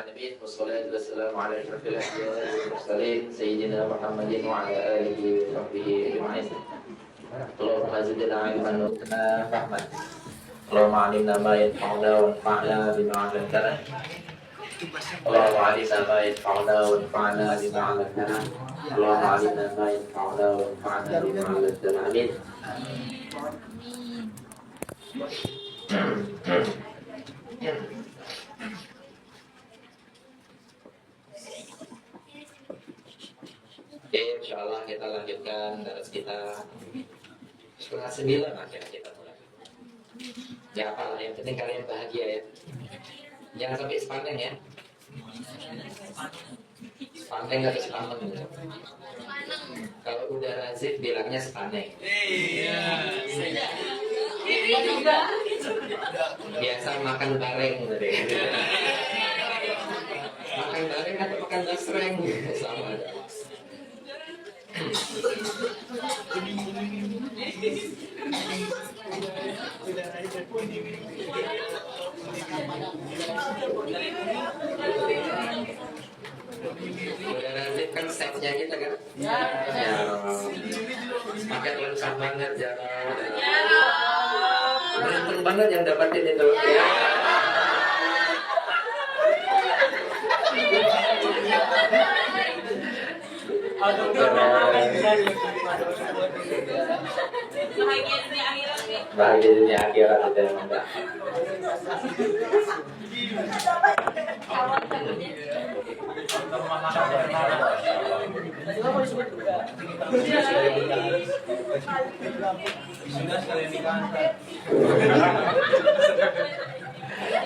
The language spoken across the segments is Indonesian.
العالمين والصلاة والسلام على أشرف الأنبياء والمرسلين سيدنا محمد وعلى آله وصحبه أجمعين. اللهم زدنا علما وزدنا فهما. اللهم علمنا ما ينفعنا وانفعنا بما علمتنا. اللهم علمنا ما ينفعنا وانفعنا بما علمتنا. اللهم علمنا ما ينفعنا وانفعنا بما علمتنا. آمين. Oke, insya Allah kita lanjutkan daras kita 8:30 akhirnya kita mulai. Ya apalah, yang penting kalian bahagia ya. Jangan sampai sepaneng ya. Sepaneng atau sepaneng ya. Kalau udah razif bilangnya sepaneng. Biasa makan bareng gitu. Makan bareng atau makan basreng sama ada. Udah nasib kan setnya kita kan? Ya. Paket lengkap banget ya. Beruntung banget yang dapatin itu. Ya. Bahagia dunia akhirat itu yang enggak.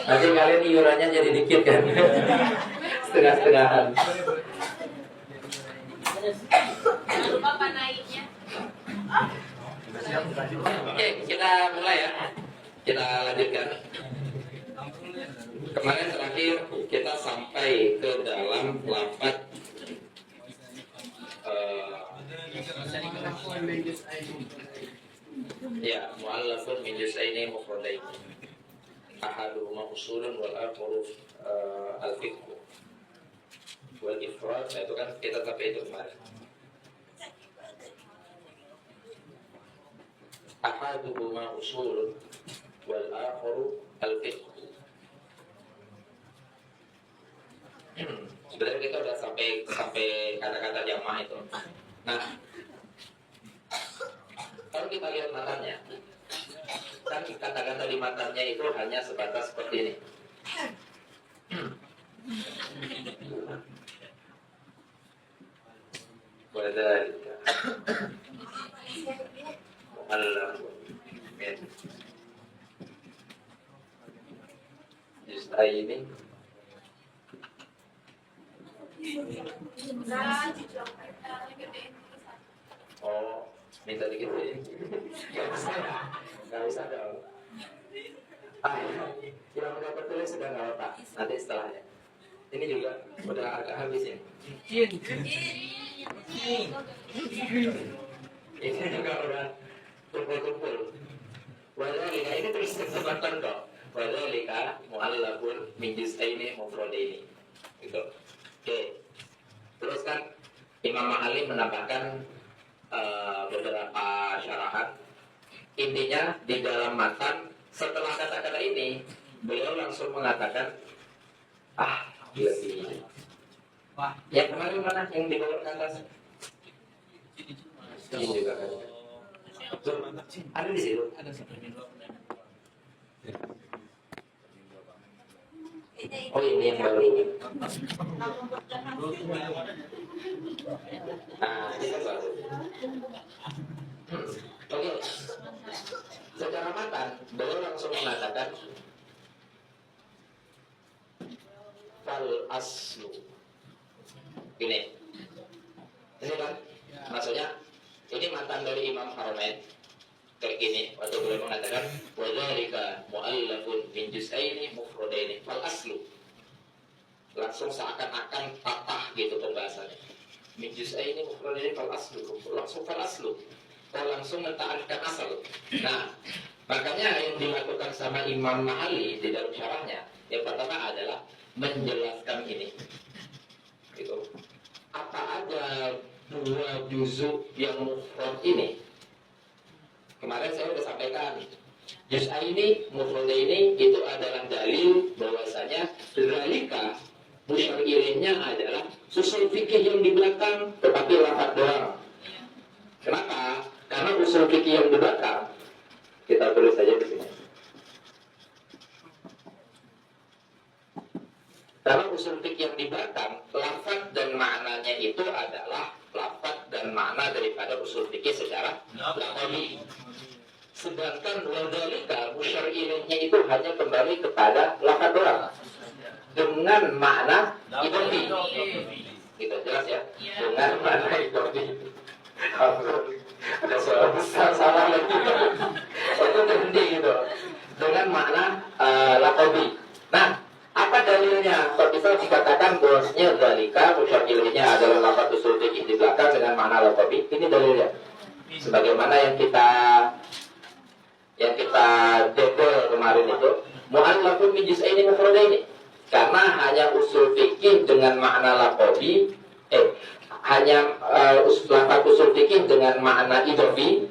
Nanti kalian iurannya jadi dikit kan? Setengah-setengahan. Lupa apa naiknya? Oke, kita mulai ya. Kita lanjutkan. Kemarin terakhir kita sampai ke dalam lafaz ya, mu'allafun min juz'aini mufradain. Ahaduhuma usulun wal akharu al-fiqh. Wal ifrad, itu kan kita sampai itu kemarin. Ahaduhuma usulun wal akharu al-fiqh. Sebenarnya kita udah sampai kata-kata jamaah itu. Nah, kalau kita lihat matanya, kan kata-kata di matanya itu hanya sebatas seperti ini. Wadzalika Allah min juz'aini. Oh, minta dikit ya. Gak usah dong. Yang udah tertulis sudah gak apa. Nanti setelahnya. Ini juga udah agak habis ini. Ini juga udah kumpul-kumpul. Wadzalika ini terus kesempatan kok. Wadzalika mu'allafun min juz'aini mufradaini. Gitu. Oke. Terus kan Imam Ma'ali menambahkan beberapa syarahan. Intinya di dalam matan setelah kata-kata ini beliau langsung mengatakan lebih. Yang kemarin mana yang dibawa ke atas? Ini juga kan. Ada di situ. Oh, ini yang baru. Nah, ini kan baru. Oke. Secara matan, beliau langsung mengatakan fal aslu. Ini kan maksudnya ini matan dari Imam Haramain kayak gini. Waktu beliau mengatakan wadzalika mu'allafun min juz'aini mufradaini fal aslu. Langsung seakan-akan patah gitu pembahasannya. Min juz'aini mufradaini fal aslu. Langsung fal aslu. Langsung mentarikkan asal. Nah, makanya yang dilakukan sama Imam Ma'ali di dalam syarahnya, yang pertama adalah menjelaskan ini. Gitu. Apa ada dua juzuk yang mufrad ini? Kemarin saya sudah sampaikan, juz ini, mufrad ini itu adalah dalil bahwasanya zalika musyar ilaihnya adalah usul fikih yang di belakang, tetapi lafaz doang. Kenapa? Karena usul fikih yang di belakang, kita tulis saja di sini. Karena usul fikih yang di belakang, lafaz dan maknanya itu adalah lafaz dan makna daripada usul fikih secara lafadi. Sedangkan wadhalika musyar ilaihnya itu hanya kembali kepada lafaz doang dengan makna idofi. Gitu, jelas ya? Dengan makna idofi. Ada suara besar salah lagi. Itu berhenti gitu. Dengan makna laqabi. Nah, apa dalilnya? Kalau bisa dikatakan bahwasanya dzalika musyar ilaihnya adalah lafaz usul fikih di belakang dengan makna laqabi. Ini dalilnya. Sebagaimana yang kita debel kemarin itu, mu'allafun min juz'aini mufradaini. Karena hanya usul fikih dengan makna laqabi, hanya lafaz usul fikih dengan makna idofi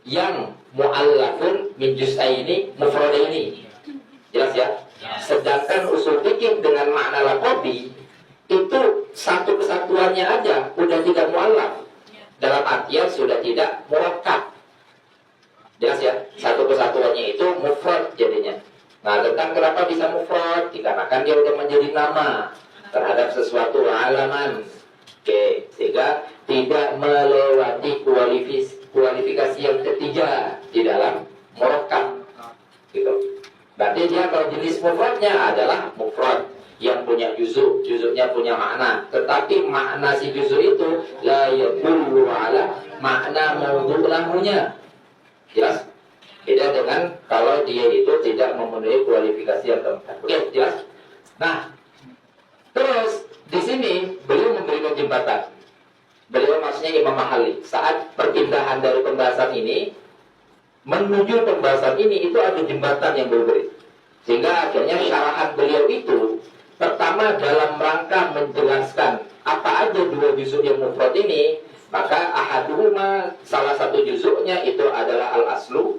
yang mu'allafun min juz'aini mufradaini. Jelas ya? Sedangkan usul fikih dengan makna laqabi itu satu kesatuannya aja udah tidak mu'allaf. Dalam artian sudah tidak murakkab. Jelas ya? Satu kesatuannya itu mufrad jadinya. Nah, tentang kenapa bisa mufrad? Dikarenakan dia udah menjadi nama terhadap sesuatu halaman. Oke, sehingga tidak melewati kualifikasi yang ketiga di dalam murakkab. Gitu. Berarti dia kalau jenis mufradnya adalah mufrad yang punya juzuknya punya makna. Tetapi makna si juzuk itu la yadullu ala makna maudhu' lahunya. Jelas? Beda dengan kalau dia itu tidak memenuhi kualifikasi yang keempat. Oke, jelas? Nah, terus di sini beliau memberikan jembatan. Beliau maksudnya Imam Mahali. Saat perpindahan dari pembahasan ini menuju pembahasan ini itu ada jembatan yang berbeda. Sehingga akhirnya syarahan beliau itu pertama dalam rangka menjelaskan apa aja dua juzuk yang mufrad ini. Maka ahaduhuma, salah satu juzuknya itu adalah al-aslu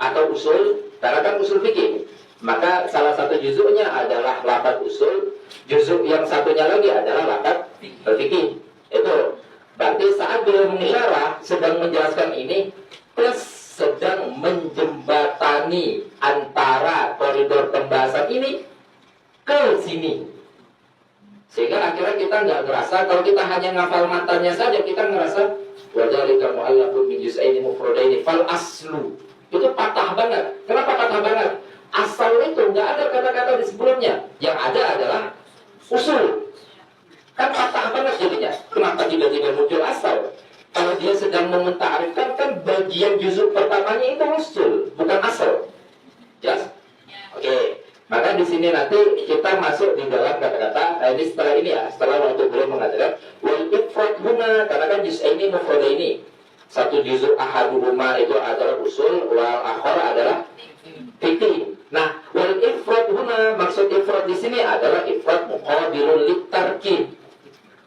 atau usul, karena kan usul fikih. Maka salah satu juzuknya adalah lafaz usul, juzuk yang satunya lagi adalah lafaz fikih. Itu berarti saat beliau mengisyarah sedang menjelaskan ini plus sedang menjembatani antara koridor pembahasan ini ke sini. Sehingga akhirnya kita nggak ngerasa, kalau kita hanya ngafal matanya saja, kita ngerasa wadzalika mu'allafun min juz'aini mufradaini fal aslu. Itu patah banget. Kenapa patah banget? Asal itu nggak ada kata-kata di sebelumnya. Yang ada adalah usul. Kan patah banget jadinya. Kenapa tiba-tiba muncul asal? Kalau dia sedang mementaarifkan, kan bagian juzuk pertamanya itu usul, bukan asal. Jelas? Oke. Maka di sini nanti kita masuk di dalam kata-kata ini setelah ini ya, setelah waktu beliau mengatakan wal ifrad huna, karena kan juz ini mufrad ini. Satu juzuk ahaduhuma itu adalah usul, wal akhar adalah fikih. Nah, wal ifrad huna, maksud ifrad di sini adalah ifrad muqabilun litarkib.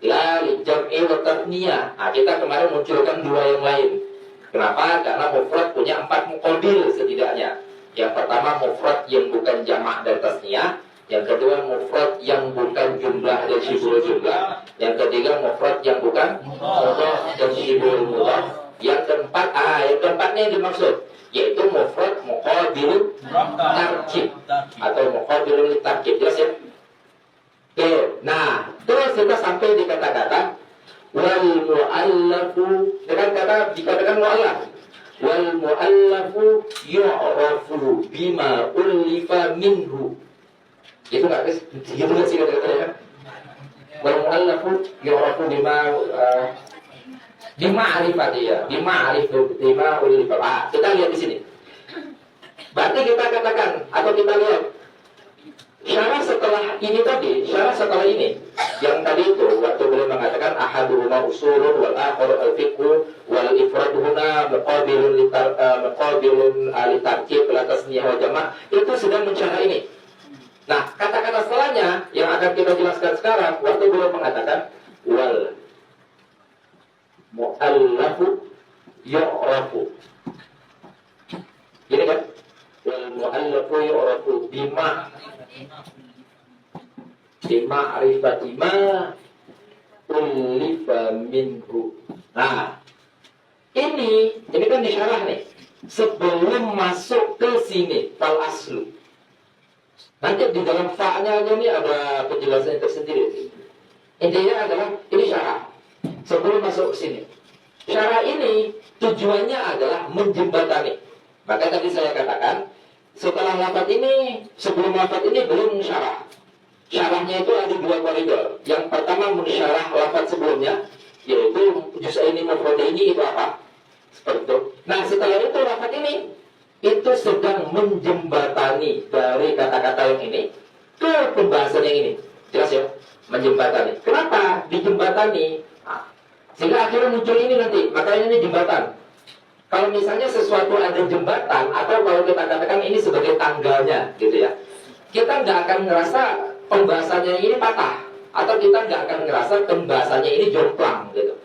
La li jam'i wa tatniyah. Nah, kita kemarin munculkan dua yang lain. Kenapa? Karena mufrad punya 4 muqabil setidaknya. Yang pertama mufrad yang bukan jamak dan tasniyah. Yang kedua mufrad yang bukan jumlah dan syibul jumlah. Yang ketiga mufrad yang bukan mudhaf dan syibul mudhaf. Yang keempatnya yang dimaksud yaitu mufrad muqabilun tarkib atau muqabilun tarkib. Jelas ya? Oke, nah terus kita sampai di kata-kata wal mu'allafu, dengan kata dikatakan mu'allaf. Wal mu'allafu yu'rafu bima ulifa minhu. Itu nggak guys? Gitu nggak sih kata-katanya? Wal mu'allafu yu'rafu bima ma'rifati ya, bima ulifa. Kita lihat di sini. Berarti kita katakan atau kita lihat syarah setelah ini tadi, syarah setelah ini yang tadi itu waktu beliau mengatakan ahaduhuma usulun wal akhar al-fiqhu wal ifraduhuna muqabilun litarkib la tasniyah wa jama', itu sedang mensyarah ini. Nah, kata-kata setelahnya yang akan kita jelaskan sekarang. Waktu beliau mengatakan wal mu'allafu yu'rafu. Gini kan? Wal mu'allafu yu'rafu bima arifati ma ulifa minhu. Nah, ini kan disyarah nih. Sebelum masuk ke sini, fal aslu. Nanti di dalam fa-nya aja nih ada penjelasan tersendiri. Intinya adalah ini syarah. Sebelum masuk ke sini. Syarah ini tujuannya adalah menjembatani. Maka tadi saya katakan, setelah lafaz ini, sebelum lafaz ini belum syarah. Syarahnya itu ada dua koridor. Yang pertama mensyarah lafaz sebelumnya, yaitu juz'aini mufradaini itu apa? Seperti itu. Nah, setelah itu lafaz ini itu sedang menjembatani dari kata-kata yang ini ke pembahasan yang ini. Jelas ya? Menjembatani. Kenapa dijembatani? Nah, sehingga akhirnya muncul ini nanti. Makanya ini jembatan. Kalau misalnya sesuatu ada jembatan, atau kalau kita katakan ini sebagai tanggalnya, gitu ya, kita nggak akan ngerasa pembahasannya ini patah, atau kita nggak akan ngerasa pembahasannya ini jomplang, gitu.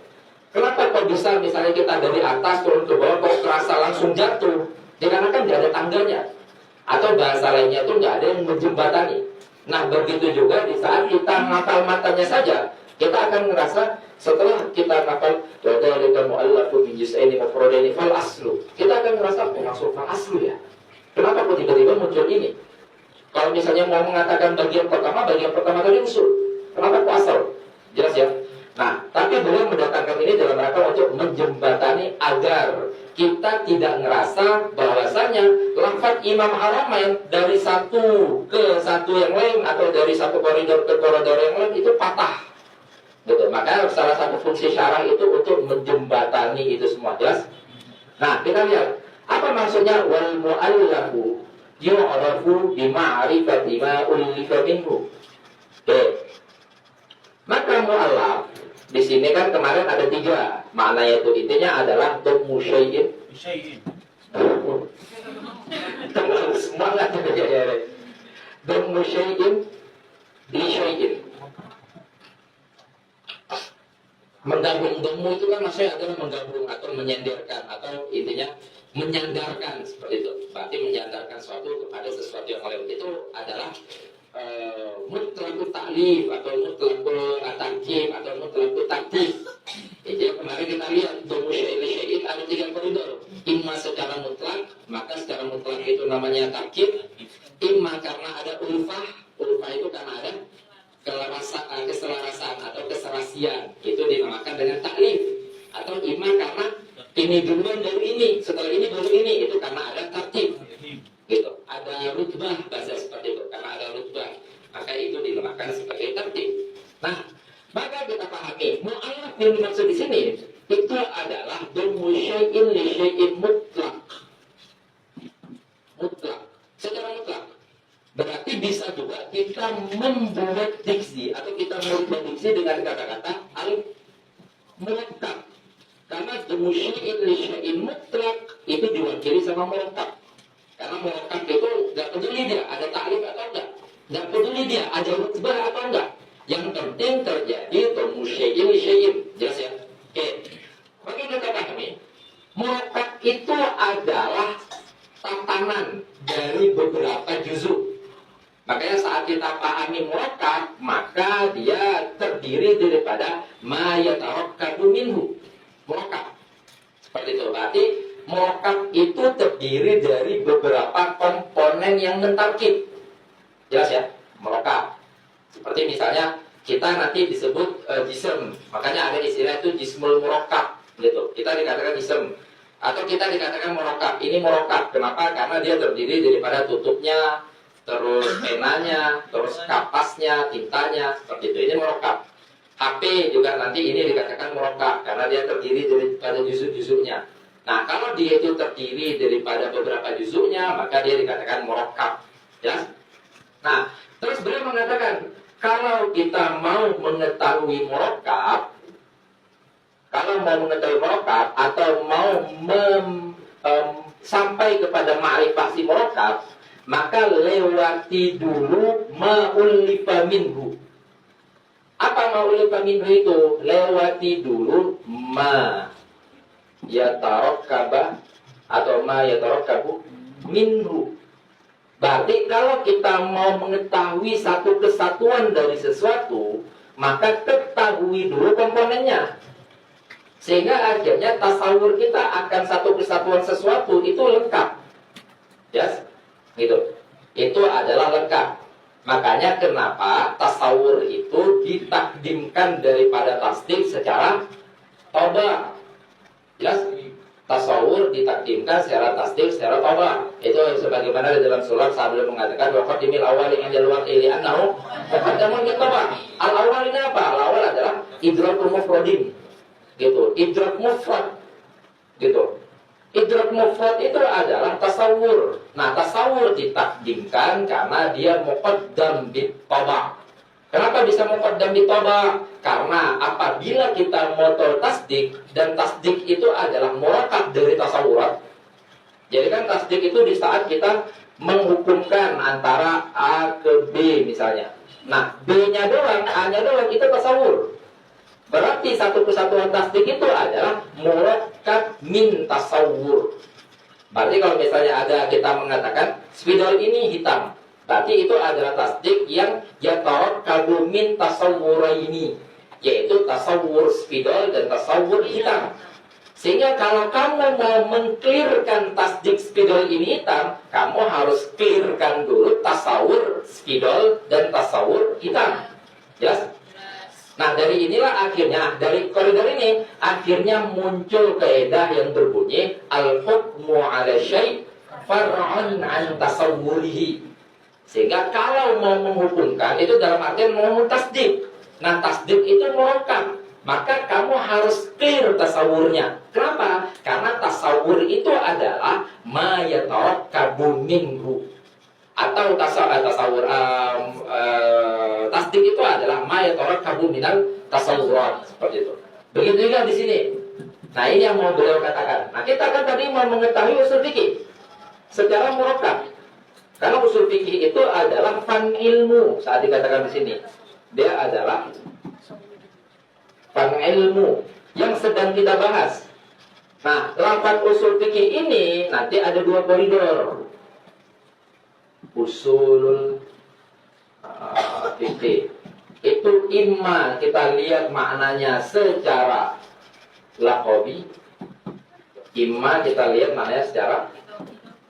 Kenapa kok bisa misalnya kita dari atas turun ke bawah kok kerasa langsung jatuh? Dikarenakan nggak ada tangganya, atau bahasa lainnya itu nggak ada yang menjembatani. Nah, begitu juga di saat kita ngapal matanya saja, kita akan ngerasa setelah kita ngapal wadhalika mu'allafu min juz'aini mufradaini fal aslu, kita akan ngerasa langsung fal aslu ya. Kenapa kok tiba-tiba muncul ini? Kalau misalnya mau mengatakan bagian pertama tadi usul. Kenapa kok asal? Jelas ya? Nah, tapi beliau mendatangkan ini dalam rangka untuk menjembatani agar kita tidak ngerasa bahwasanya lafaz Imam Haramain dari satu ke satu yang lain atau dari satu koridor ke koridor yang lain itu patah. Gitu. Maka salah satu fungsi syarah itu untuk menjembatani itu semua. Jelas? Nah, kita lihat apa maksudnya wal mu'allafu yu'rafu bima'rifati ma ulifa minhu. Maka mu'allaf di sini kan kemarin ada 3 makna, yaitu intinya adalah dhammu syai'in. Terlalu semangat ya. Dhammu syai'in li syai'in. Menggabung dhammu itu kan maksudnya adalah menggabung atau menyandarkan, atau intinya menyandarkan seperti itu. Berarti menyandarkan sesuatu kepada sesuatu yang lain. Itu adalah mutlaqut ta'lif atau mutlaqut takyif atau mutlaqut taktif. Jadi kemarin kita lihat dhammu syai'in li syai'in ada 3 koridor. Imma secara mutlak, maka secara mutlak itu namanya takyif. Imma karena ada ulfah itu karena ada keselarasan atau keserasian, itu dinamakan dengan taklif. Atau imma karena ini duluan baru ini, setelah ini baru ini, itu karena ada tartib. Gitu. Ada rutbah, bahasa seperti itu, karena ada rutbah, maka itu dinamakan sebagai tartib. Nah, maka kita pahami mu'allaf yang dimaksud di sini itu adalah dhammu syai'in li syai'in mutlak. Mutlak, secara mutlak. Berarti bisa juga kita membuat diksi atau kita merubah diksi dengan kata-kata al-murakkab. Karena dhammu syai'in li syai'in mutlak itu diwakili sama murakkab. Karena murakkab itu nggak peduli dia ada ta'lif atau enggak, nggak peduli dia ada rutbah atau enggak. Yang penting terjadi dhammu syai'in li syai'in. Jelas ya? Oke. Maka kita pahami murakkab itu adalah tatanan dari beberapa juzuk. Makanya saat kita pahami murakkab, maka dia terdiri daripada ma yatarakkabu minhu. Murakkab. Seperti itu. Berarti murakkab itu terdiri dari beberapa komponen yang mentarkib. Jelas ya? Murakkab. Seperti misalnya kita nanti disebut jism. Makanya ada istilah itu jismul murakkab gitu. Kita dikatakan jism atau kita dikatakan murakkab. Ini murakkab. Kenapa? Karena dia terdiri daripada tutupnya, terus penanya, terus kapasnya, tintanya, seperti itu. Ini murakkab. HP juga nanti ini dikatakan murakkab karena dia terdiri daripada juzuk-juzuknya. Nah, kalau dia itu terdiri daripada beberapa juzuknya, maka dia dikatakan murakkab. Ya. Nah, terus beliau mengatakan kalau kita mau mengetahui murakkab, atau mau sampai kepada ma'rifah si murakkab, maka lewati dulu ma'ulifa minhu. ma ulifa minhu itu lewati dulu ma yatarokkaba atau ma yatarokkabu minhu. Berarti kalau kita mau mengetahui satu kesatuan dari sesuatu, maka ketahui dulu komponennya. Sehingga akhirnya tasawur kita akan satu kesatuan sesuatu itu lengkap. Yes? Gitu. Itu adalah lengkap. Makanya kenapa tasawur itu ditakdimkan daripada tasdik secara toba. Jelas? Tasawur ditakdimkan secara tasdik secara toba. Itu sebagaimana di dalam surat Sabda mengatakan bahwa dimil awal yang jaluan ili annahu taqaddamu min toba. Al awal ini apa? Al awal adalah idrakul mufradin. Gitu. Idrak mufrad. Gitu. Idrak mufrad itu adalah tasawur. Nah, tasawur ditakdimkan karena dia muqaddam bi toba. Kenapa bisa muqaddam bi toba? Karena apabila kita motor tasdik, dan tasdik itu adalah murakab dari tasawurat. Jadi kan tasdik itu di saat kita menghukumkan antara A ke B misalnya. Nah, B-nya doang, A-nya doang itu tasawur. Berarti satu kesatuan tasdik itu adalah murakab min tasawur. Berarti kalau misalnya ada kita mengatakan spidol ini hitam, berarti itu adalah tasdik yang yatarakkabu min tasawwuraini, yaitu tasawur spidol dan tasawur hitam. Sehingga kalau kamu mau mengklirkan tasdik spidol ini hitam, kamu harus klirkan dulu tasawur spidol dan tasawur hitam. Jelas? Nah, dari inilah akhirnya, dari koridor ini akhirnya muncul kaidah yang berbunyi al-hukmu 'ala syai' far'un 'an tasawwurihi. Sehingga kalau mau menghukumkan itu dalam artian mau tasdik. Nah, tasdik itu murakab, maka kamu harus clear tasawurnya. Kenapa? Karena tasawur itu adalah ma yatarakkabu minhu. Atau tasawur tasdik itu adalah ma yatarakkabu minal tasawurat, seperti itu. Begitu juga di sini. Nah, ini yang mau beliau katakan. Nah, kita kan tadi mau mengetahui usul fikih secara murakab. Karena usul fikih itu adalah fan ilmu. Saat dikatakan di sini, dia adalah fan ilmu yang sedang kita bahas. Nah, lafaz usul fikih ini nanti ada dua koridor. Usul fikih itu imma kita lihat maknanya secara laqabi, imma kita lihat maknanya secara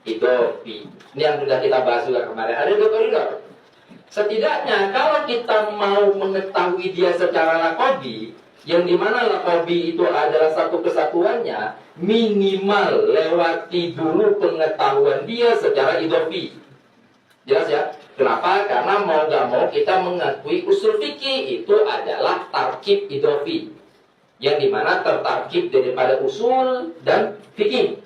idofi. Ini yang sudah kita bahas juga kemarin. Ada dua koridor. Setidaknya kalau kita mau mengetahui dia secara laqabi, yang dimana laqabi itu adalah satu kesatuannya, minimal lewati dulu pengetahuan dia secara idofi. Jelas ya? Kenapa? Karena mau gak mau kita mengakui usul fikih itu adalah tarkib idofi, yang dimana tertarkib daripada usul dan fikih.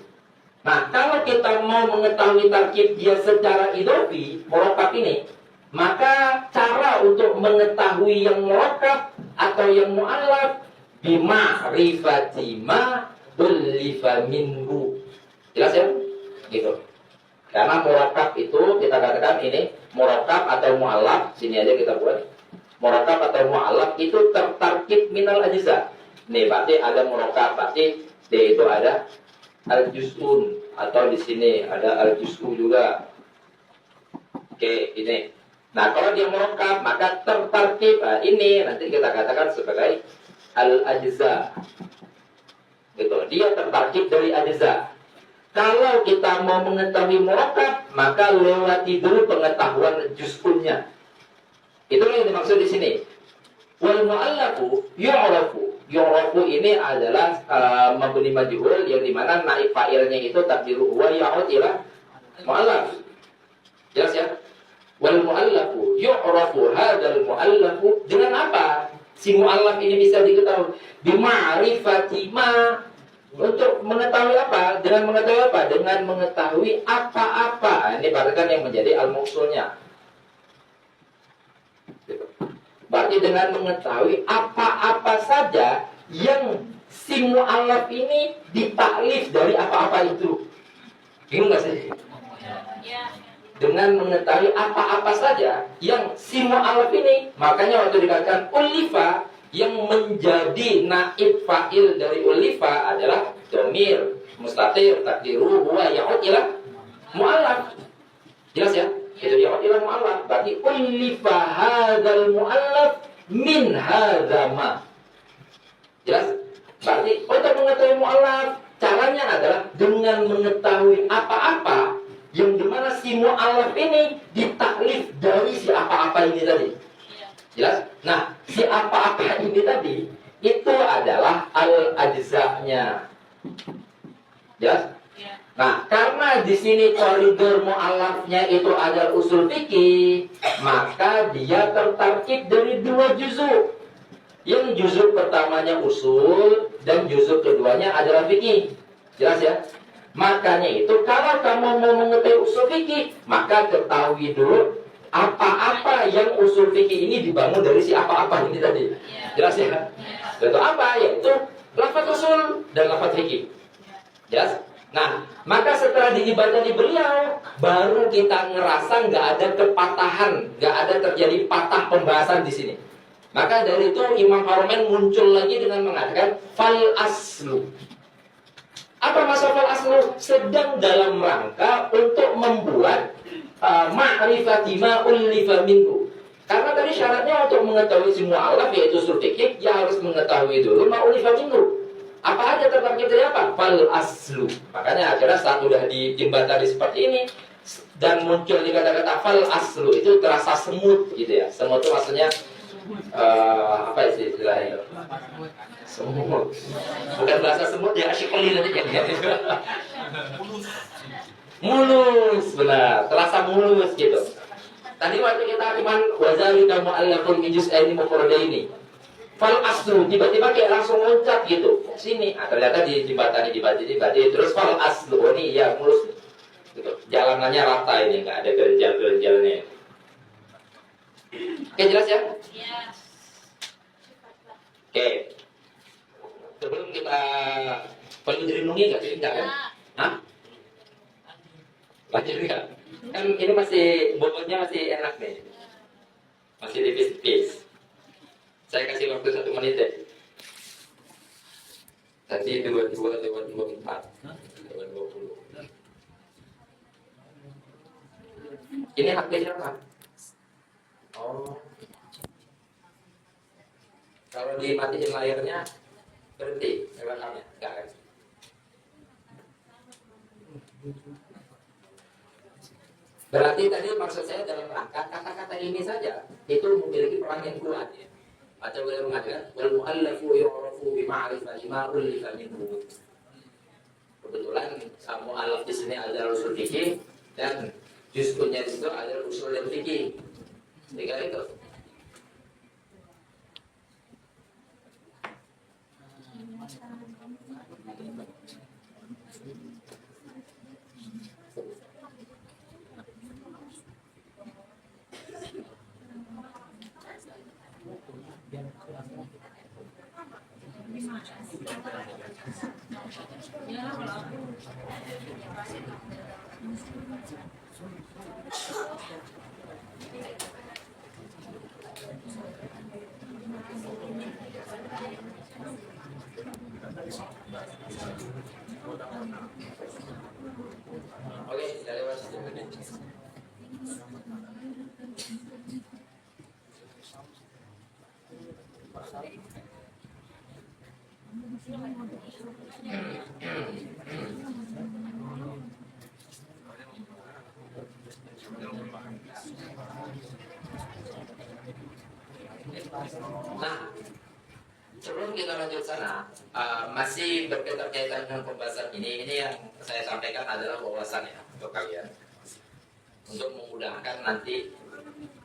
Nah, kalau kita mau mengetahui tarkib dia secara idofi, murakab ini, maka cara untuk mengetahui yang murakab atau yang mu'allaf bima'rifati ma ullifa minhu. Jelas ya? Gitu. Karena murakab itu kita katakan ini murakab atau mu'allaf, sini aja kita buat. Murakab atau mu'allaf itu tertarkib minal ajza. Nih, berarti ada murakab, berarti D itu ada al-juz'un, atau di sini ada al-juz'u juga. Oke, ini. Nah, kalau dia murakab maka tertarkib ini nanti kita katakan sebagai al-ajza. Gitu. Dia tertarkib dari ajza. Kalau kita mau mengetahui murakab, maka lewati dulu pengetahuan juz'unnya. Itulah yang dimaksud di sini. Wal mu'allafu yu'rafu. Yu'rafu ini adalah mabni majhul yang dimana naib fa'ilnya itu takdiru huwa ya'ud ila mu'allaf. Jelas ya? Wal mu'allafu yu'rafu hadzal mu'allafu dengan apa? Si mu'allaf ini bisa diketahui bima'rifati ma. Untuk mengetahui apa? Dengan mengetahui apa? Dengan mengetahui apa-apa. Ini berarti kan yang menjadi al-mausulnya. Berarti dengan mengetahui apa-apa saja yang si mu'allaf ini ditaklif dari apa-apa itu. Bingung gak sih? Dengan mengetahui apa-apa saja yang si mu'allaf ini, makanya waktu dikatakan ulifa, yang menjadi naib fa'il dari ulifa adalah dhamir mustatir takdiru huwa ya'ud ila mu'allaf. Jelas ya? Itu ya'ud ila mu'allaf. Berarti ulifa hadzal mu'allaf min hadza ma. Jelas? Berarti untuk mengetahui mu'allaf caranya adalah dengan mengetahui apa-apa yang dimana si mu'allaf ini ditaklif dari si apa-apa ini tadi. Jelas? Nah, si apa-apa ini tadi itu adalah al-ajza'nya. Jelas? Nah, karena di sini koridor mu'allafnya itu adalah usul fikih, maka dia tertarkib dari 2 juzuk. Yang juzuk pertamanya usul dan juzuk keduanya adalah fikih. Jelas ya? Makanya itu kalau kamu mau mengetahui usul fikih, maka ketahui dulu apa-apa yang usul fikih ini dibangun dari si apa-apa ini tadi. Jelas ya? Itu apa? Yaitu lafaz usul dan lafaz fikih. Jelas? Nah, maka setelah dibaca di beliau, baru kita ngerasa nggak ada kepatahan, nggak ada terjadi patah pembahasan di sini. Maka dari itu Imam Haromen muncul lagi dengan mengatakan fal aslu. Apa maksud fal aslu? Sedang dalam rangka untuk membuat ma'rifati ma ullifa minhu. Karena tadi syaratnya untuk mengetahui si mu'allaf yaitu usul fikih, ya harus mengetahui dulu ma ullifa minhu. Apa aja tertarkib dari apa? Fal aslu. Makanya akhirnya saat udah dijembatani seperti ini dan muncul di kata-kata fal aslu itu terasa semut gitu ya. Semut itu maksudnya apa sih istilahnya? Semut. Bukan bahasa semut ya, asyikoli nanti ya. Mulus, benar, terasa mulus gitu. Tadi waktu kita cuman wazalika mu'allafun min juz'aini mufradaini. Fal aslu tiba-tiba kayak langsung loncat gitu. Sini, ternyata dijembatani terus fal aslu ini ya mulus gitu. Jalanannya rata ini, enggak ada gerenjal-gerenjalnya. Oke, jelas ya? Iya. Oke. Sebelum kita perlu dilindungi enggak sih? Enggak kan? Hah? Lanjut enggak? Kan ini masih bobotnya masih enak nih. Masih tipis-tipis. Saya kasih waktu 1 menit deh. Tadi 22 lewat 24 lewat 20. Ini HP siapa? Oh. Kalau dimatiin layarnya berhenti rekamnya, enggak kan? Berarti tadi maksud saya dalam rangka kata-kata ini saja itu memiliki peran yang kuat ya. Atau boleh mengatakan wal mu'allafu yu'rafu bi ma'rifati ma ullifa minhu. Kebetulan mu'allaf di sini adalah usul fikih dan juz'unya di situ adalah usul dan fikih. Tiga itu. Oke, dari mas. Nah, sebelum kita lanjut sana, masih berkaitan dengan pembahasan ini yang saya sampaikan adalah wawasan ya untuk kalian, untuk memudahkan nanti,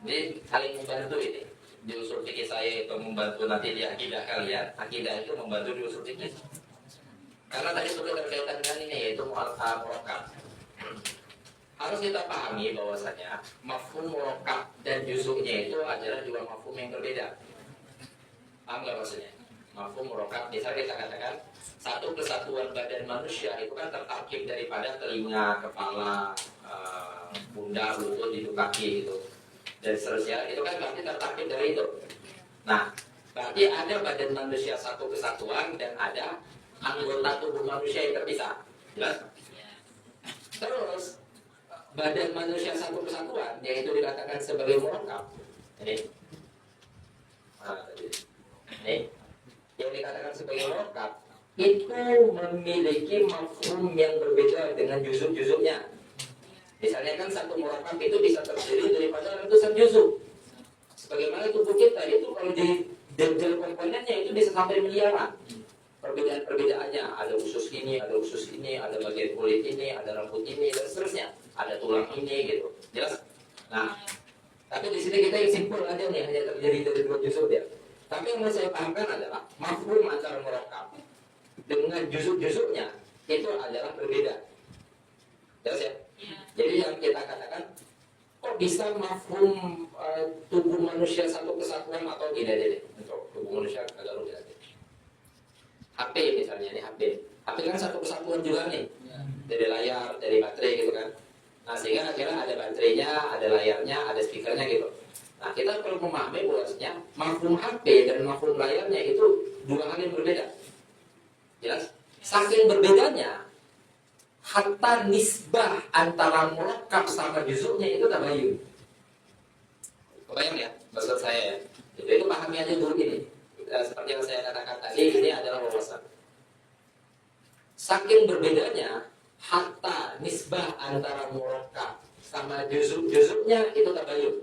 ini saling membantu ini. Di usul fikih saya itu membantu nanti di akidah kalian, akidah itu membantu di usul fikih. Karena tadi sudah berkaitan dengan ini yaitu murakkab. Harus kita pahami bahwasanya mafhum murakkab dan juzuknya itu adalah dua mafhum yang berbeda. Paham nggak maksudnya? Mafhum murakkab, misalnya kita katakan satu kesatuan badan manusia itu kan tertarkib daripada telinga, kepala, pundak, lutut, hidung, kaki gitu dan seterusnya. Itu kan berarti tertarkib dari itu. Nah, Berarti ada badan manusia satu kesatuan dan ada anggota tubuh manusia yang terpisah. Jelas? Terus badan manusia satu kesatuan, yaitu dikatakan sebagai murakkab. Ini, ini yang dikatakan sebagai murakkab itu memiliki mafhum yang berbeda dengan juzuk-juzuknya. Misalnya kan satu murakkab itu bisa terdiri daripada ratusan juzuk. Sebagaimana tubuh kita itu kalau di detail komponennya itu bisa sampai miliaran. Perbedaan-perbedaannya ada usus ini, ada usus ini, ada bagian kulit ini, ada rambut ini, dan seterusnya. Ada tulang ini gitu. Jelas? Nah, tapi di sini kita yang simpel aja nih, hanya terjadi dari dua juzuk ya. Tapi yang mau saya pahamkan adalah mafhum antara murakkab dengan juzuk-juzuknya itu adalah berbeda. Jelas ya? Jadi yang kita katakan, kok bisa mafhum tubuh manusia satu kesatuan atau tidak deh? Untuk tubuh manusia agak rumit aja. HP misalnya, ini HP. HP kan satu kesatuan juga nih. Dari layar, dari baterai gitu kan. Nah sehingga akhirnya ada baterainya, ada layarnya, ada speakernya gitu. Nah kita perlu memahami bahwasanya mafhum HP dan mafhum layarnya itu dua hal yang berbeda. Jelas? Saking berbedanya, hatta nisbah antara murakkab sama juzuknya itu tabayun. Kebayang ya, maksud saya ya. Itu pahami aja dulu ini. Seperti yang saya katakan tadi, ini adalah wawasan. Saking berbedanya, hatta nisbah antara murakkab sama juzuk-juzuknya itu tabayun.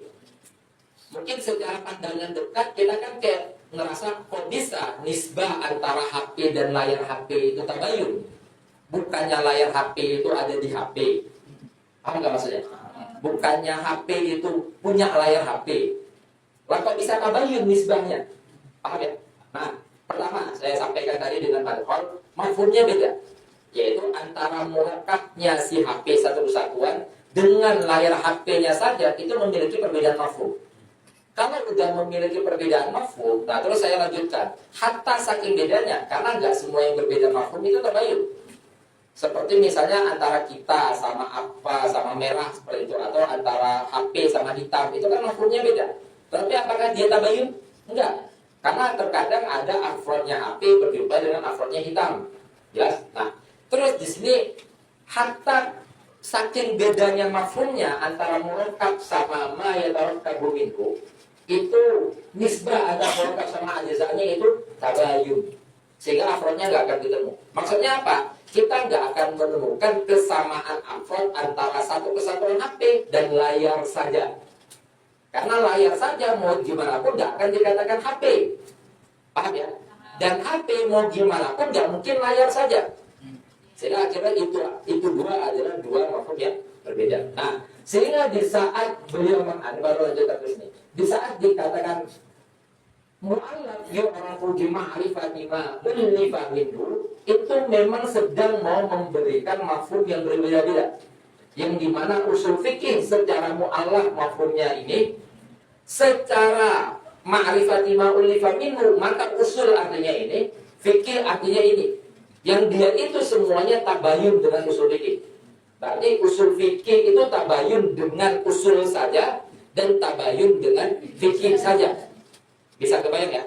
Mungkin secara pandangan dekat kita kan kayak ngerasa kok bisa nisbah antara HP dan layar HP itu tabayun. Bukannya layar HP itu ada di HP. Paham nggak maksudnya? Bukannya HP itu punya layar HP. Lah kok bisa tabayun nisbahnya? Paham ya? Nah, pertama saya sampaikan tadi dengan padahal mafhumnya beda. Yaitu antara murakkabnya si HP satu kesatuan dengan layar HP-nya saja itu memiliki perbedaan mafhum. Kalau sudah memiliki perbedaan mafhum, nah terus saya lanjutkan. Hatta saking bedanya, karena nggak semua yang berbeda mafhum itu tabayun. Seperti misalnya antara kita sama apa, sama merah seperti itu, atau antara HP sama hitam, itu kan mafhumnya beda. Tapi apakah dia tabayun? Enggak. Karena terkadang ada afrodnya HP berjumpa dengan afrodnya hitam. Jelas? Nah, terus di sini hatta saking bedanya mafhumnya antara murakkab sama ma yatarakkabu minhu, itu nisbah antara murakkab sama ajza'nya itu tabayun. Sehingga afrodnya nggak akan ketemu. Maksudnya apa? Kita nggak akan menemukan kesamaan afrod antara satu kesatuan HP dan layar saja. Karena layar saja mau gimana pun nggak akan dikatakan HP. Paham ya? Dan HP mau gimana pun nggak mungkin layar saja. Sehingga akhirnya itu dua adalah dua mafhum yang berbeda. Nah, sehingga di saat beliau baru lanjutkan terus nih. Di saat dikatakan mu'allaf yu'rafu bi ma'rifati ma ullifa minhu, itu memang sedang mau memberikan mafhum yang berbeda-beda. Yang dimana usul fikih secara mu'allaf mafhumnya ini, secara ma'rifati ma ullifa minhu, maka usul artinya ini, fikih artinya ini. Yang dia itu semuanya tabayun dengan usul fikih. Berarti usul fikih itu tabayun dengan usul saja dan tabayun dengan fikih saja. Bisa kebayang ya?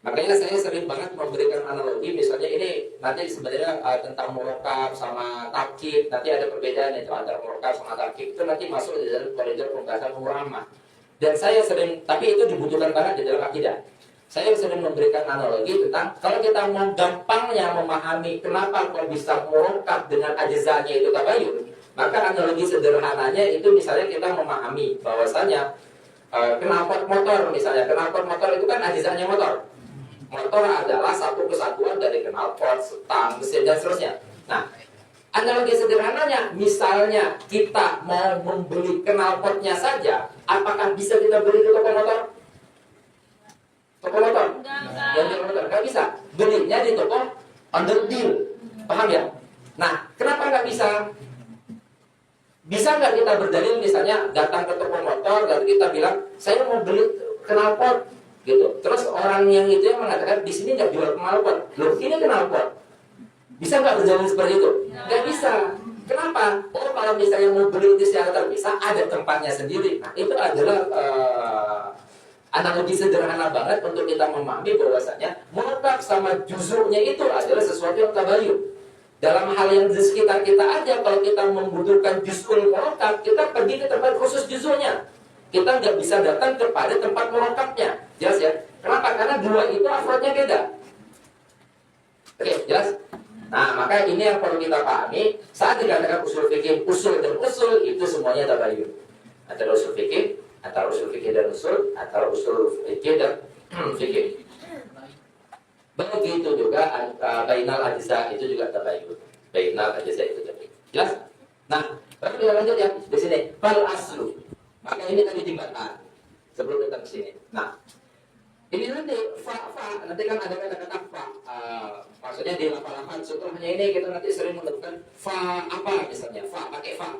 Makanya saya sering banget memberikan analogi. Misalnya ini nanti sebenarnya tentang murakkab sama tarkib. Nanti ada perbedaan itu antara murakkab sama tarkib. Itu nanti masuk di dalam koridor pembahasan murama. Dan saya sering, tapi itu dibutuhkan banget di dalam akidah. Saya sering memberikan analogi tentang kalau kita mau gampangnya memahami kenapa kok bisa murakkab dengan ajza'nya itu tabayun, maka analogi sederhananya itu misalnya kita memahami bahwasanya knalpot motor misalnya, knalpot motor itu kan ajza'nya motor. Motor adalah satu kesatuan dari knalpot, stang, mesin dan seterusnya. Nah, analogi sederhananya, misalnya kita mau membeli knalpotnya saja, apakah bisa kita beli di toko motor? Toko motor? Nggak bisa. Belinya di toko under deal. Paham ya? Nah, kenapa nggak bisa? Bisa nggak kita berdalil misalnya datang ke toko motor, lalu kita bilang, saya mau beli knalpot, gitu. Terus orang yang itu yang mengatakan di sini nggak jual knalpot, loh ini knalpot. Bisa nggak berdalil seperti itu? Nggak bisa. Kenapa? Oh, kalau misalnya mau beli itu secara terpisah, ada tempatnya sendiri. Nah, itu adalah Analogi sederhana banget untuk kita memahami bahwasanya murakkab sama juzuknya itu adalah sesuatu yang tabayun. Dalam hal yang di sekitar kita aja, kalau kita membutuhkan juzul murakkab, kita pergi ke tempat khusus juzulnya. Kita nggak bisa datang kepada tempat murakkabnya. Jelas ya? Kenapa? Karena dua itu afrodnya beda. Oke, jelas? Nah, maka ini yang perlu kita pahami saat dikatakan usul fikih, usul dan usul itu semuanya tabayun. Antara usul fikih dan usul, antara usul fikih dan fikih. Begitu juga bainal ajza itu juga tabayun. Bainal ajza itu tabayun. Jelas? Nah, baru kita lanjut ya di sini. Fal aslu. Maka ini tadi jembatan. Sebelum datang ke sini. Nah, ini nanti nanti kan ada kata-kata fa. Maksudnya di lafal-lafal contohnya ini kita nanti sering menemukan fa apa misalnya, fa pakai fa.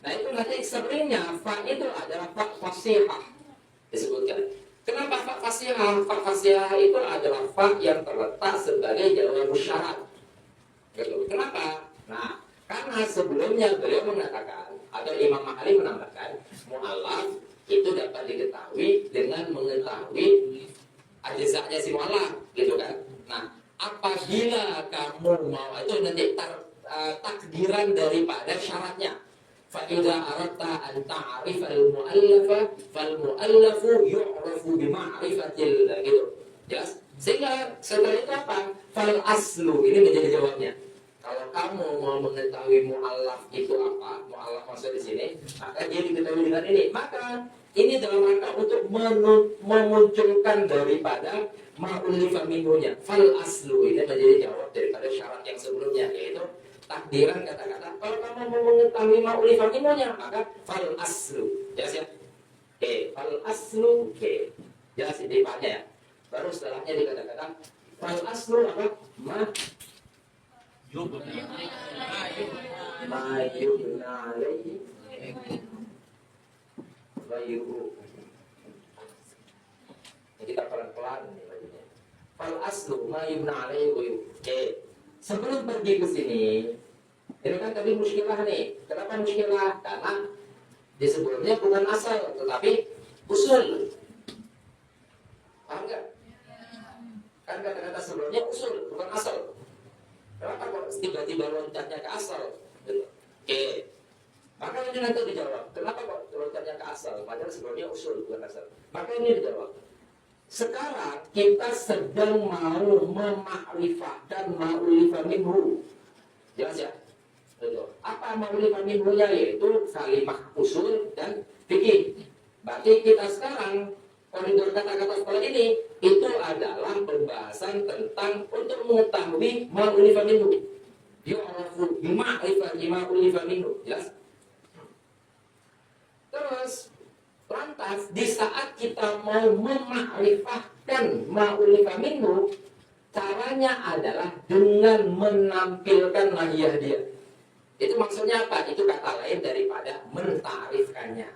Nah, itu nanti seringnya fa itu adalah fa fasihah disebutkan. Kenapa fa fasihah? Fa fasihah itu adalah fa yang terletak sebagai jawab syarat. Gitu. Kenapa? Nah, karena sebelumnya beliau mengatakan atau Imam Ma'ali menambahkan mu'allaf itu dapat diketahui dengan mengetahui ajza'nya si mu'allaf, gitu kan. Nah, apabila kamu mau itu nanti takdiran daripada syaratnya. Fa idza aradta an ta'rifa al-mu'allafa fal mu'allafu yu'rafu bi ma'rifatil gitu. Jelas? Sehingga setelah itu apa? Fal aslu ini menjadi jawabnya. Kalau kamu mau mengetahui mu'allaf itu apa, mu'allaf maksud di sini, maka dia diketahui dengan ini. Maka ini dalam rangka untuk memunculkan daripada ma'ulifa minhunya. Fal aslu ini menjadi jawab daripada syarat yang sebelumnya, yaitu takdiran kata-kata. Kalau kamu mau mengetahui ma'ulifa minhunya, maka fal aslu. Jelas ya? Oke, fal aslu. Oke, jelas ini paknya ya. Baru setelahnya dikata-kata fal aslu apa? Ma'yubna alaihi ghairuhu. Kita pelan-pelan nih bajunya. Fal aslu ma'yubna alaihi ghairuhu. Oke. Sebelum pergi ke sini, ini kan tadi muskilah nih. Kenapa muskilah? Karena di sebelumnya bukan asal, tetapi usul. Paham nggak? Kan kata-kata sebelumnya usul, bukan asal. Kenapa kok tiba-tiba loncatnya ke asal? Gitu. Oke. Maka ini nanti dijawab. Kenapa kok loncatnya ke asal? Padahal sebelumnya usul bukan asal. Maka ini dijawab. Sekarang kita sedang mau memakrifahkan ma'ulifa minhu. Jelas ya? Betul. Apa ma'ulifa minhunya? Yaitu kalimah usul dan fikih. Berarti kita sekarang koridor kata-kata sekolah ini itu adalah pembahasan tentang untuk mengetahui ma'ulifa minhu. Yu'rafu ma'ulifa minhu. Jelas? Terus lantas di saat kita mau memakrifahkan ma'ulifa minhu, caranya adalah dengan menampilkan mahiyah dia. Itu maksudnya apa? Itu kata lain daripada mentarifkannya.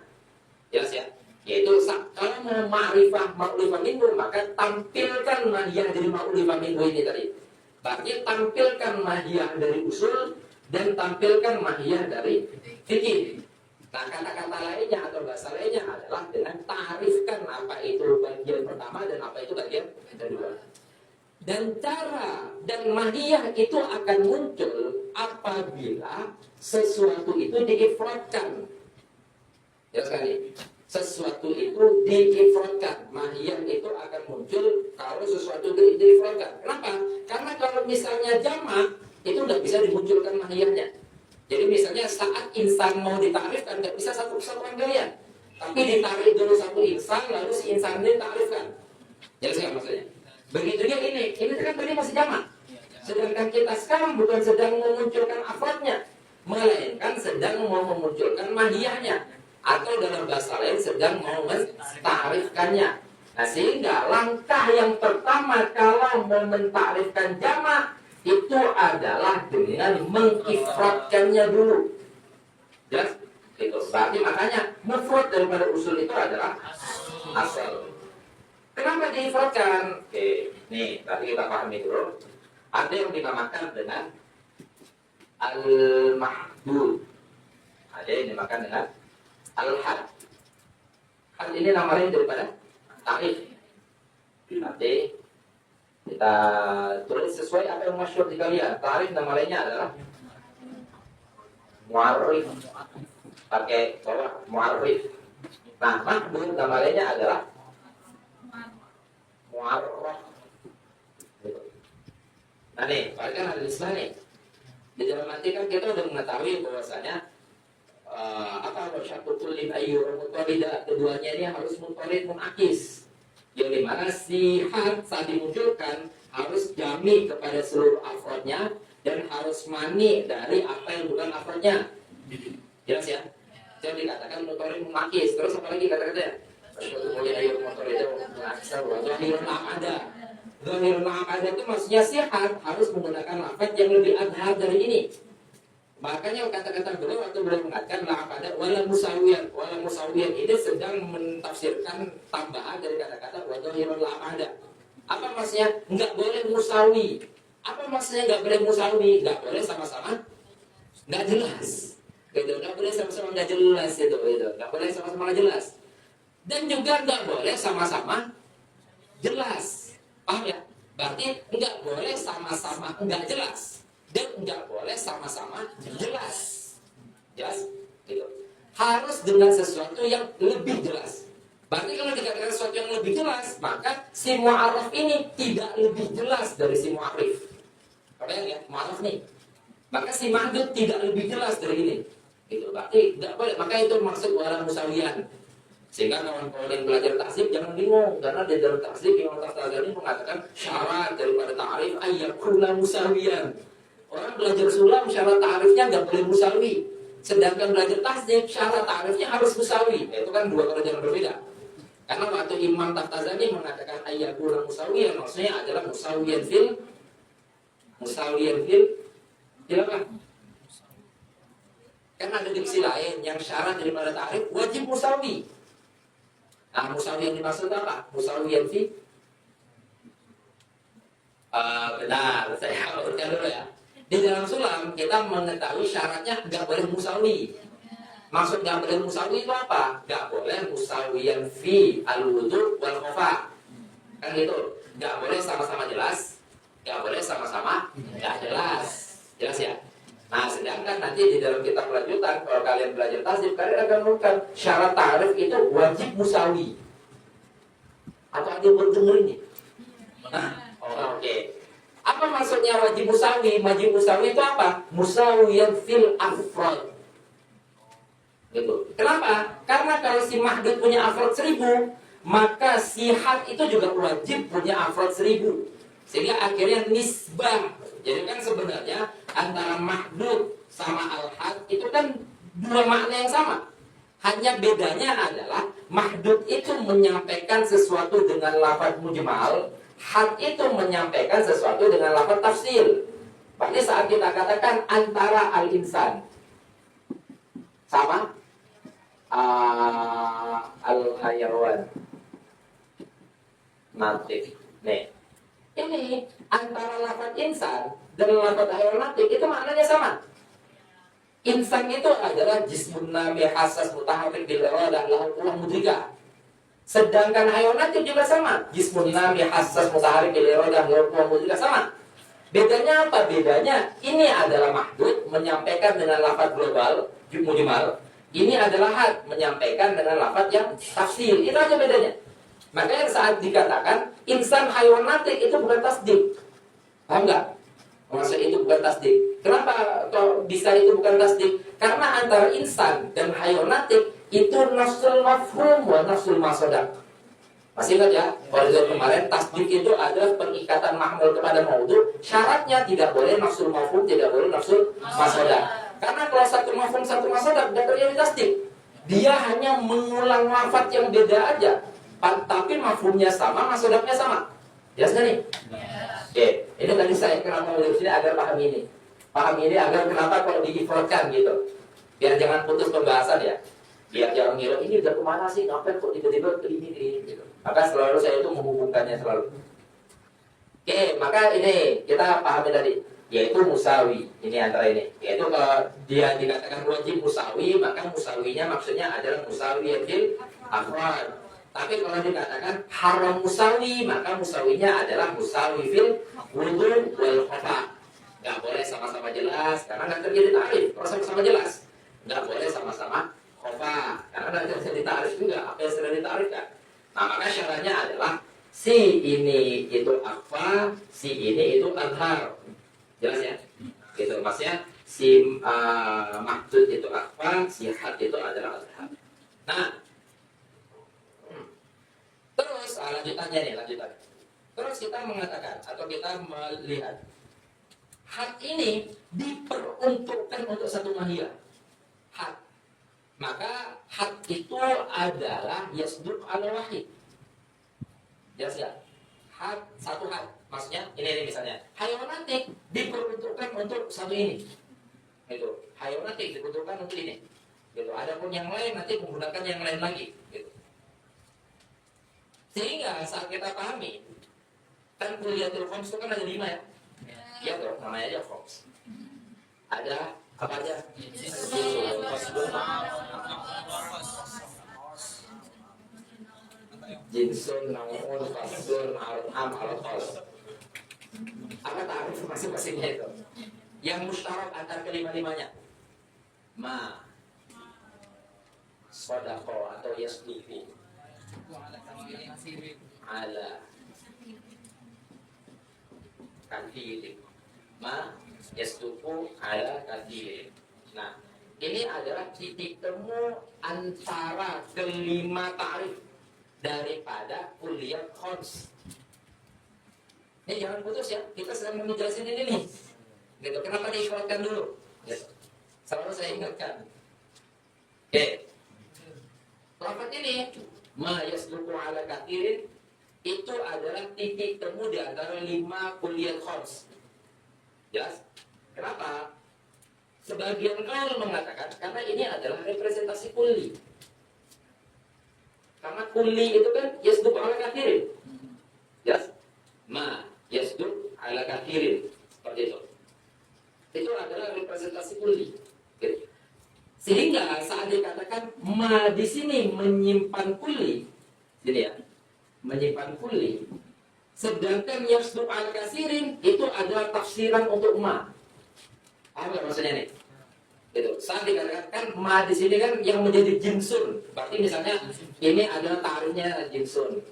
Jelas ya? Yaitu kalau mau ma'rifah ma'ulifah minhu, maka tampilkan mahiyah dari ma'ulifah minhu ini tadi. Berarti tampilkan mahiyah dari usul dan tampilkan mahiyah dari fikih. Nah, kata-kata lainnya atau bahasa lainnya adalah dengan tarifkan apa itu bagian pertama dan apa itu bagian kedua. Dan cara dan mahiyah itu akan muncul apabila sesuatu itu diifradkan. Ya sekali. Sesuatu itu diifradkan. Mahiyah itu akan muncul kalau sesuatu itu diifradkan. Kenapa? Karena kalau misalnya jamak itu tidak bisa dimunculkan mahiyahnya. Jadi misalnya saat insan mau ditarifkan tidak bisa satu kesatuan kalian. Tapi ditarik dulu satu insan lalu si insan ini ditarifkan. Jelas nggak maksudnya? Begitu juga ini kan tadi masih jamak. Sedangkan kita sekarang bukan sedang memunculkan afradnya, melainkan sedang mau memunculkan mahiyahnya. Atau dalam bahasa lain sedang mau mentarifkannya. Nah, sehingga langkah yang pertama kalau mau mentarifkan jamak itu adalah dengan mengifradkannya dulu. Jelas? Itu. Berarti makanya mufrad daripada usul itu adalah asal. Kenapa diifradkan? Oke, nih tadi kita pahami dulu. Ada yang dinamakan dengan al-mahdud. Ada yang dinamakan dengan al-had. Had ini nama lain daripada tarif. Nanti kita tulis sesuai apa yang masyhur di kalian. Tarif nama lainnya adalah mu'arrif. Pakai bawah mu'arrif. Nah, mahdud nama lainnya adalah mu'arraf. Nah nih, kan ada di sana nih. Di dalam nanti kan kita udah mengetahui bahwasanya apa syartul lim ayyur mutarida, keduanya ini harus mutarid munakis. Yang dimana sihhat saat dimunculkan harus jami kepada seluruh afrodnya dan harus mani dari apa yang bukan afrodnya. Jelas ya? Jadi dikatakan mutarid munakis. Terus apa lagi kata-katanya? Syartul lim ayyur mutarida munakis. Zahirun ada. Zahirun ada itu maksudnya sihhat harus menggunakan lafaz yang lebih adhar dari ini. Makanya kata-kata beliau waktu beliau mengatakan la'aqada wala musawiyan. Wala musawiyan ini sedang mentafsirkan tambahan dari kata-kata wa dhahirul la'aqada. Apa maksudnya? Enggak boleh musawi. Apa maksudnya enggak boleh musawi? Enggak boleh sama-sama enggak jelas. Gitu, enggak boleh sama-sama enggak jelas itu. Enggak boleh sama-sama enggak jelas. Dan juga enggak boleh sama-sama jelas. Paham ya? Berarti enggak boleh sama-sama enggak jelas. Dan enggak boleh sama-sama jelas. Jelas? Gitu. Harus dengan sesuatu yang lebih jelas. Berarti kalau dikatakan sesuatu yang lebih jelas, maka si mu'arraf ini tidak lebih jelas dari si mu'arrif. Kebayang ya? Mu'arraf nih. Maka si mahdud tidak lebih jelas dari ini. Gitu. Berarti enggak boleh. Maka itu maksud wala musawiyan. Sehingga kawan-kawan yang belajar tahzib jangan bingung. Karena di dalam tahzib Imam Taftazani mengatakan syarat daripada ta'rif ayyakuna musawiyan. Orang belajar sulam syarat ta'rifnya nggak boleh musawi. Sedangkan belajar tahzib syarat ta'rifnya harus musawi. Itu kan dua kerjaan berbeda. Karena waktu Imam Taftazani mengatakan ayyakuna musawiyan, maksudnya adalah musawiyan fil apa? Kan ada diksi lain yang syarat daripada ta'rif wajib musawi. Nah, musawi yang dimaksud apa? Musawiyan fi benar, saya urutkan dulu ya. Di dalam sulam kita mengetahui syaratnya nggak boleh musawi. Maksud nggak boleh musawi itu apa? Nggak boleh musawiyan fi al-wudu wal khofa. Kan gitu. Nggak boleh sama-sama jelas, nggak boleh sama-sama nggak jelas. Jelas ya? Nah, sedangkan nanti di dalam kitab lanjutan kalau kalian belajar tahzib, kalian akan menemukan syarat ta'rif itu wajib musawi. Atau ada yang berdengar ini? Oke. Apa maksudnya wajib musawi? Wajib musawi itu apa? Musawiyan fil afrod. Gitu. Kenapa? Karena kalau si mahdud punya afrod 1000, maka sihhat itu juga wajib punya afrod 1000. Sehingga akhirnya nisbah. Jadi kan sebenarnya antara mahdud sama al-had itu kan dua makna yang sama. Hanya bedanya adalah mahdud itu menyampaikan sesuatu dengan lafaz mujmal, had itu menyampaikan sesuatu dengan lafaz tafsil. Berarti saat kita katakan antara al-insan sama al-hayawan natif. Nih, ini antara lafaz insan dan lafaz hayawan natif itu maknanya sama. Insan itu adalah jismun nami hassas mutaharrik bil iradah lahu quwwah mudrikah. Sedangkan hayawanatif juga sama. Jismun nami hassas mutaharrik bil iradah lahu quwwah mudrikah sama. Bedanya apa? Bedanya ini adalah mahdud menyampaikan dengan lafaz global mujmal. Ini adalah had menyampaikan dengan lafaz yang tafsil. Itu aja bedanya. Makanya saat dikatakan insan hayawanatif itu bukan tasdik. Paham enggak? Maksud itu bukan tasdik. Kenapa kok bisa itu bukan tasdik? Karena antara insan dan hayawanatik itu nafsul mafhum wa nafsul masodak. Masih ingat ya? Pada kemarin tasdik itu adalah pengikatan mahmul kepada maudhu. Syaratnya tidak boleh nafsul mafhum, tidak boleh nafsul masodak. Karena kalau satu mafhum satu masodak tidak terjadi tasdik. Dia hanya mengulang lafaz yang beda aja, tapi mafhumnya sama, masodaknya sama. Jelas nggak nih? Oke, ini tadi saya kenapa di sini agar paham ini. Paham ini agar kenapa kalau diifratkan gitu. Biar jangan putus pembahasan ya. Biar jangan ngira ini udah kemana sih? Ngapain kok tiba-tiba ke ini gitu. Maka selalu saya itu menghubungkannya selalu. Oke, maka ini kita pahami tadi, yaitu musawi. Ini antara ini. Yaitu kalau dia dikatakan wajib musawi, maka musawinya maksudnya adalah musawi fil afrad. Tapi kalau dikatakan haram musawi, maka musawinya adalah musawi fil wudu wal khofa. Nggak boleh sama-sama jelas, karena nggak terjadi tarif. Kalau sama-sama jelas, nggak boleh sama-sama khofa, karena nggak terjadi tarif juga. Apa yang sudah ditarifkan? Nah, maka syaratnya adalah si ini itu akfa, si ini itu adhar. Jelas ya? Gitu, maksudnya si maksud itu akfa, si had itu adalah adhar. Nah, terus lanjutannya nih, lanjutannya. Terus kita mengatakan atau kita melihat had ini diperuntukkan untuk satu mahiyah. Had. Maka had itu adalah yasduq ala wahid. Jelas ya? Had, satu had. Maksudnya ini misalnya hayawatik diperuntukkan untuk satu ini. Gitu. Hayawatik diperuntukkan untuk ini. Gitu. Adapun yang lain nanti menggunakan yang lain lagi. Gitu. Sehingga saat kita pahami, kan kuliatul khams itu kan ada 5 ya. Ya tuh, namanya aja khams. Ada apa aja? Jinsun, namun, fasun, al-am, al-khos. Apa tarif masing-masingnya itu? Yang mustarak antar kelima-limanya. Ma, sodako atau yasduku, ala kathiri. Ma yasduku ala kathiri. Nah, ini adalah titik temu antara kelima tarif daripada kuliah khams. Ini jangan putus ya, kita sedang menjelasin ini nih. Gitu. Kenapa diikutkan dulu? Gitu. Selalu saya ingatkan. Oke. Lafaz ini ma yasduku ala kathirin itu adalah titik temu di antara 5 kuliah khams. Jelas? Kenapa? Sebagian kaul mengatakan karena ini adalah representasi kulli. Karena kulli itu kan yasduq ala kathirin. Jelas? Ma yasduq ala kathirin. Seperti itu. Itu adalah representasi kulli. Gitu. Sehingga saat dikatakan ma di sini menyimpan kulli, jadi ya, menyimpan kulli. Sedangkan yasduq ala kathirin itu adalah tafsiran untuk ma. Paham nggak maksudnya nih? Gitu. Saat dikatakan ma di sini kan yang menjadi jinsun. Berarti misalnya ini adalah tarifnya jinsun.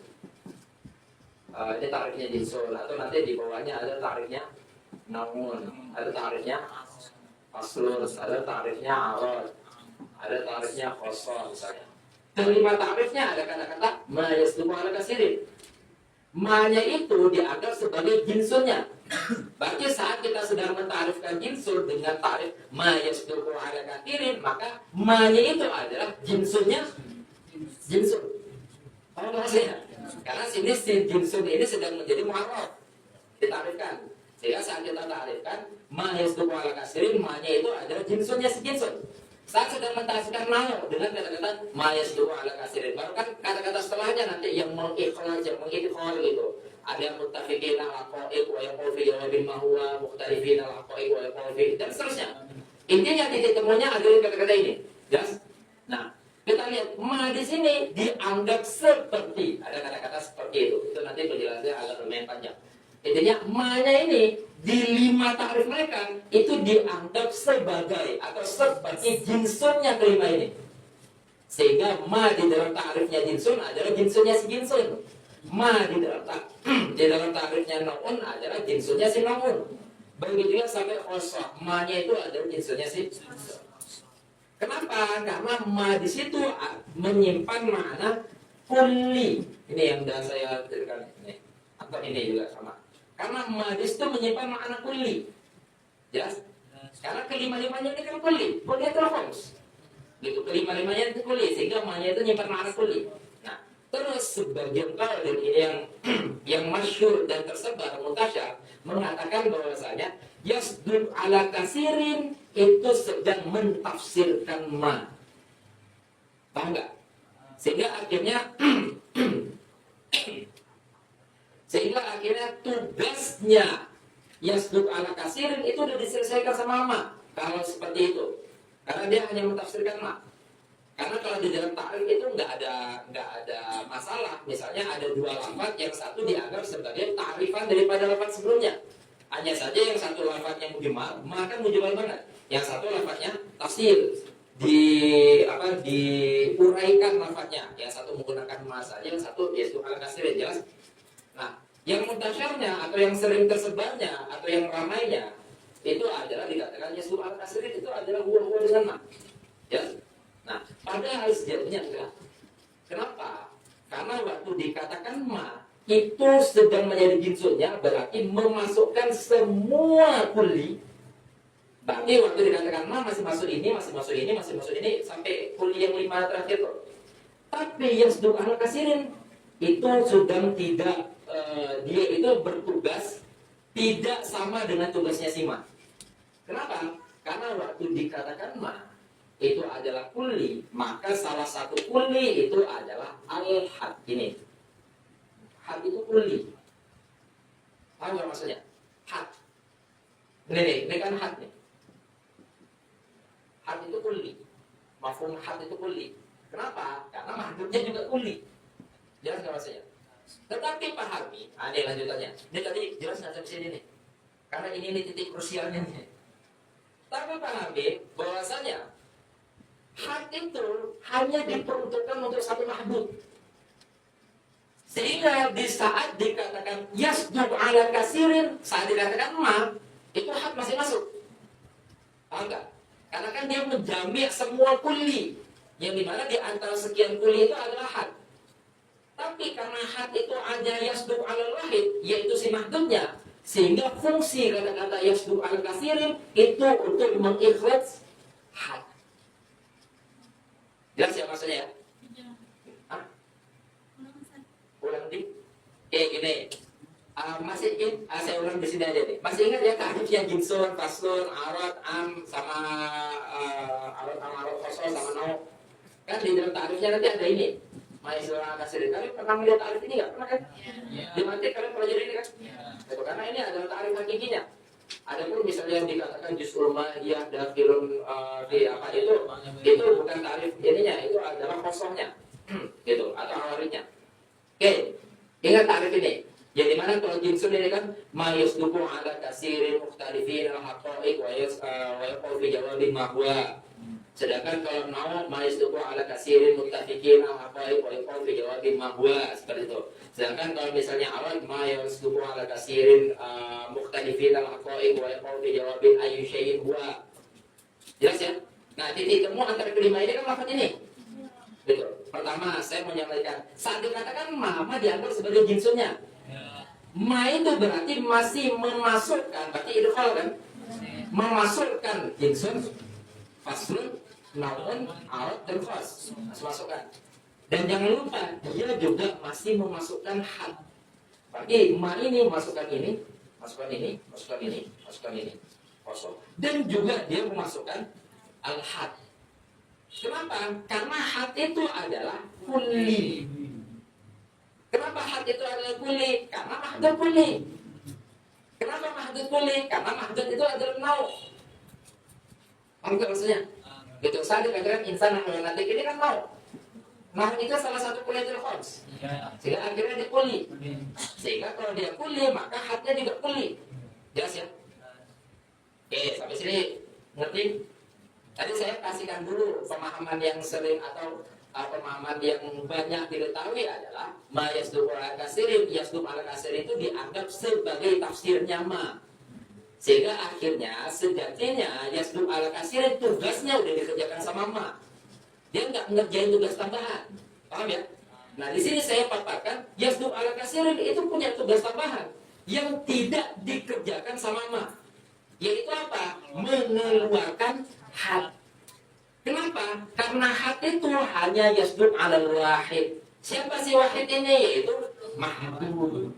Ini tarifnya jinsun atau nanti di bawahnya ada tarifnya namun, ada tarifnya aslus, ada tarifnya arad, ada tarifnya khosor misalnya. Kelima tarifnya ada kata-kata ma yasduqu ala katsirin. Ma-nya itu dianggap sebagai jinsunnya. Berarti saat kita sedang mentarifkan jinsun dengan tarif ma yasduqu ala katsirin, maka ma-nya itu adalah jinsunnya jinsun. Paham maksudnya? Karena sini si jinsun ini sedang menjadi mu'arraf, ditarifkan. Sehingga saat kita tarifkan ma yasduqu ala katsirin, ma-nya itu adalah jinsunnya si jinsun. Saat sedang mentarifkan nau dengan kata-kata ma yasduqu ala katsirin, baru kan kata-kata setelahnya nanti yang mengikhraj, yang mengidkhal gitu. Ada muttafiqina ala qaid wa yaqufi jawabin ma huwa mukhtalifina ala qaid wa yaqufi dan seterusnya. Intinya titik temunya adalah kata-kata ini. Jelas? Nah, kita lihat ma di sini dianggap seperti, ada kata-kata seperti itu. Itu nanti penjelasannya agak lumayan panjang. Intinya ma-nya ini di 5 tarif mereka itu dianggap sebagai atau seperti jinsunnya kelima ini. Sehingga ma di dalam tarifnya jinsun adalah jinsunnya si jinsun. Ma di dalam tarifnya naun adalah jinsunnya si naun. Begitu juga sampai khosoh, ma-nya itu adalah jinsunnya si khosoh. Kenapa? Karena ma di situ menyimpan makna kulli. Ini yang sudah saya berikan ini. Atau ini juga sama. Karena ma di situ menyimpan makna kulli. Jelas? Karena kelima-limanya ini kan kulli. Kulli itu khams. Gitu, kelima-limanya itu kulli. Sehingga ma-nya itu menyimpan makna kulli. Nah, terus sebagian kaul dan ini yang masyhur dan tersebar muntasyar mengatakan bahwasanya yasduq ala katsirin itu sedang mentafsirkan ma. Paham nggak? Sehingga akhirnya tugasnya yasduq ala katsirin itu sudah diselesaikan sama ma. Kalau seperti itu, karena dia hanya mentafsirkan ma. Karena kalau di dalam ta'rif itu nggak ada masalah. Misalnya ada dua lafaz, yang satu dianggap sebagai ta'rifan daripada lafaz sebelumnya. Hanya saja yang satu lafaznya mujmal, maka mujmal banget. Yang satu lafaznya tafsir, diuraikan lafaznya. Yang satu menggunakan masa, yang satu yaitu al-kasir, jelas. Nah, yang mutasyarnya atau yang sering tersebarnya atau yang ramainya itu adalah dikatakan yasdu al-kasir, itu adalah huwa dengan ma. Ya. Nah, padahal sejatinya enggak. Kenapa? Karena waktu dikatakan ma itu sedang menjadi jinsunya, berarti memasukkan semua kuli. Berarti waktu dikatakan ma masih masuk ini, masih masuk ini, masih masuk ini, sampai kuli yang 5 terakhir tuh. Tapi yang sedang al kasirin itu sedang tidak, dia itu bertugas tidak sama dengan tugasnya si ma. Kenapa? Karena waktu dikatakan ma itu adalah kuli, maka salah satu kuli itu adalah al-had ini. Had itu kuli. Paham nggak maksudnya? Had. Ini kan had nih. Had itu kuli. Mafhum had itu kuli. Kenapa? Karena mahdudnya juga kuli. Jelas nggak maksudnya? Tetapi pahami, ini lanjutannya. Ini tadi jelas nggak sampai sini nih. Karena ini titik krusialnya nih. Tapi pahami bahwasanya had itu hanya diperuntukkan untuk satu mahdud. Sehingga di saat dikatakan yasduk ala kasirin, saat dikatakan ma, itu had masih masuk. Paham nggak? Karena kan dia menjamik semua kuli, yang dimana di antara sekian kuli itu adalah had. Tapi karena had itu hanya yasduk ala wahid, yaitu si mahdudnya, sehingga fungsi kata-kata yasduk ala kasirin itu untuk mengikhraj had. Jelas ya maksudnya ya? Ulang di gini, masih saya ulang di sini aja nih. Masih ingat ya tarifnya jinsun, faslun, arad, am sama arad, am, arad, fasol sama nau. Kan di dalam tarifnya nanti ada ini. Ma'isyurah kasirin. Kalian pernah melihat tarif ini nggak? Pernah kan? Di mantik kalian pelajari ini kan? Itu karena ini adalah tarif hakikinya. Adapun misalnya yang dikatakan juz'ul mahiyah dakhilun di apa itu bukan tarif ininya, itu adalah kosongnya. Gitu, atau awarinya. Oke, ingat tarif ini. Yang dimana kalau jinsun ini kan ma yasduqu ala kasirin mukhtalifin al-haqa'iq wa yaqul fi jawabin ma huwa. Sedangkan kalau nau ma yasduqu ala kasirin muttafiqin al-haqa'iq wa yaqul fi jawabin ma huwa, seperti itu. Sedangkan kalau misalnya awal ma yasduqu ala kasirin mukhtalifin al-haqa'iq wa yaqul fi jawabin ayyu syai'in huwa. Jelas ya? Nah, titik temu antara kelima ini kan lafaz ini. Betul. Pertama, saya mau menyampaikan, saat dikatakan ma dianggap sebagai jinsunya. Ma itu berarti masih memasukkan, berarti idghal kan? Memasukkan jinsun, faslun, naun, arad, dan khas. Masukkan. Dan jangan lupa, dia juga masih memasukkan had. Berarti ma ini masukkan ini, masukkan ini, masukkan ini, masukkan ini. Kosong. Dan juga dia memasukkan al-had. Kenapa? Karena had itu adalah kuli. Kenapa had itu adalah kuli? Karena mahdud kuli. Kenapa mahdud kuli? Karena mahdud itu adalah nau. Paham gak maksudnya? Gitu, saya dikatakan insan yang nanti ini kan nau. Nau itu salah satu kuliatul khams. Sehingga akhirnya dia kuli. Sehingga kalau dia kuli, maka hadnya juga kuli. Jelas ya? Oke, sampai sini ngerti? Tadi saya kasihkan dulu pemahaman yang sering atau pemahaman yang banyak diketahui adalah ma yasduq ala kasirin, yasduq ala kasirin itu dianggap sebagai tafsirnya ma. Sehingga akhirnya sejatinya yasduq ala kasirin tugasnya udah dikerjakan sama ma. Dia nggak ngerjain tugas tambahan. Paham ya? Nah, di sini saya paparkan yasduq ala kasirin itu punya tugas tambahan yang tidak dikerjakan sama ma. Yaitu apa? Mengeluarkan had. Kenapa? Karena had itu hanya yasduq ala wahid. Siapa si wahid ini? Yaitu mahdud.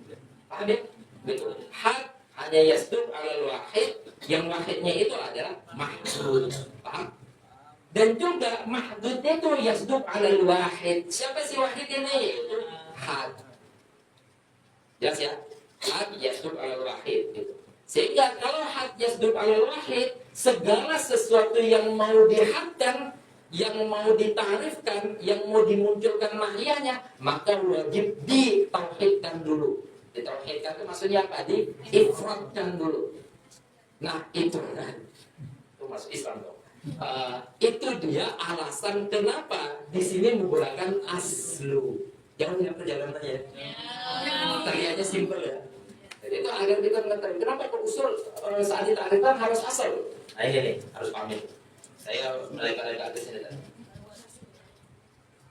Paham ya? Betul. Had hanya yasduq ala wahid. Yang wahidnya itu adalah mahdud. Paham? Dan juga mahdudnya itu yasduq ala wahid. Siapa si wahid ini? Yaitu had. Jelas ya? Had yasduq ala wahid. Gitu. Sehingga kalau had yasduq ala wahid, segala sesuatu yang mau dihadkan yang mau ditarifkan, yang mau dimunculkan mahiyahnya, maka wajib ditauhidkan dulu. Ditauhidkan itu maksudnya apa? Diifradkan dulu. Nah itu masuk Islam dong. Itu dia alasan kenapa di sini menggunakan aslu. Jangan lihat perjalanannya ya. Tariannya simpel ya. Jadi itu agar kita mengetahui kenapa kok usul saat ditarifkan harus asal. Nah ini nih, harus pamit. Saya mulai ke atas ini tadi.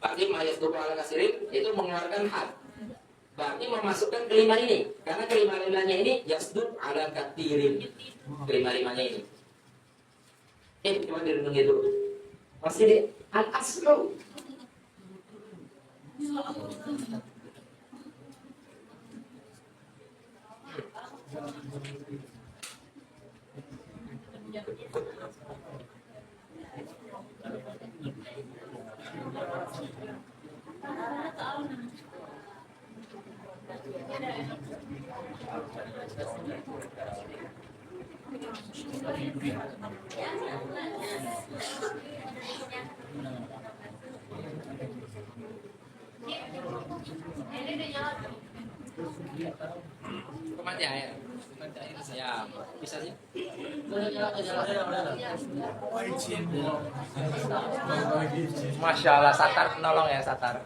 Berarti mayat dua ala kasirin itu mengeluarkan had. Berarti memasukkan kelima ini. Karena kelima-limanya ini yasduk ala katirin. Kelima-limanya ini. Cuma direnungi dulu. Masih di al-aslu. Mati air. Ya, bisa sih. Masya Allah, Satar penolong ya, Satar.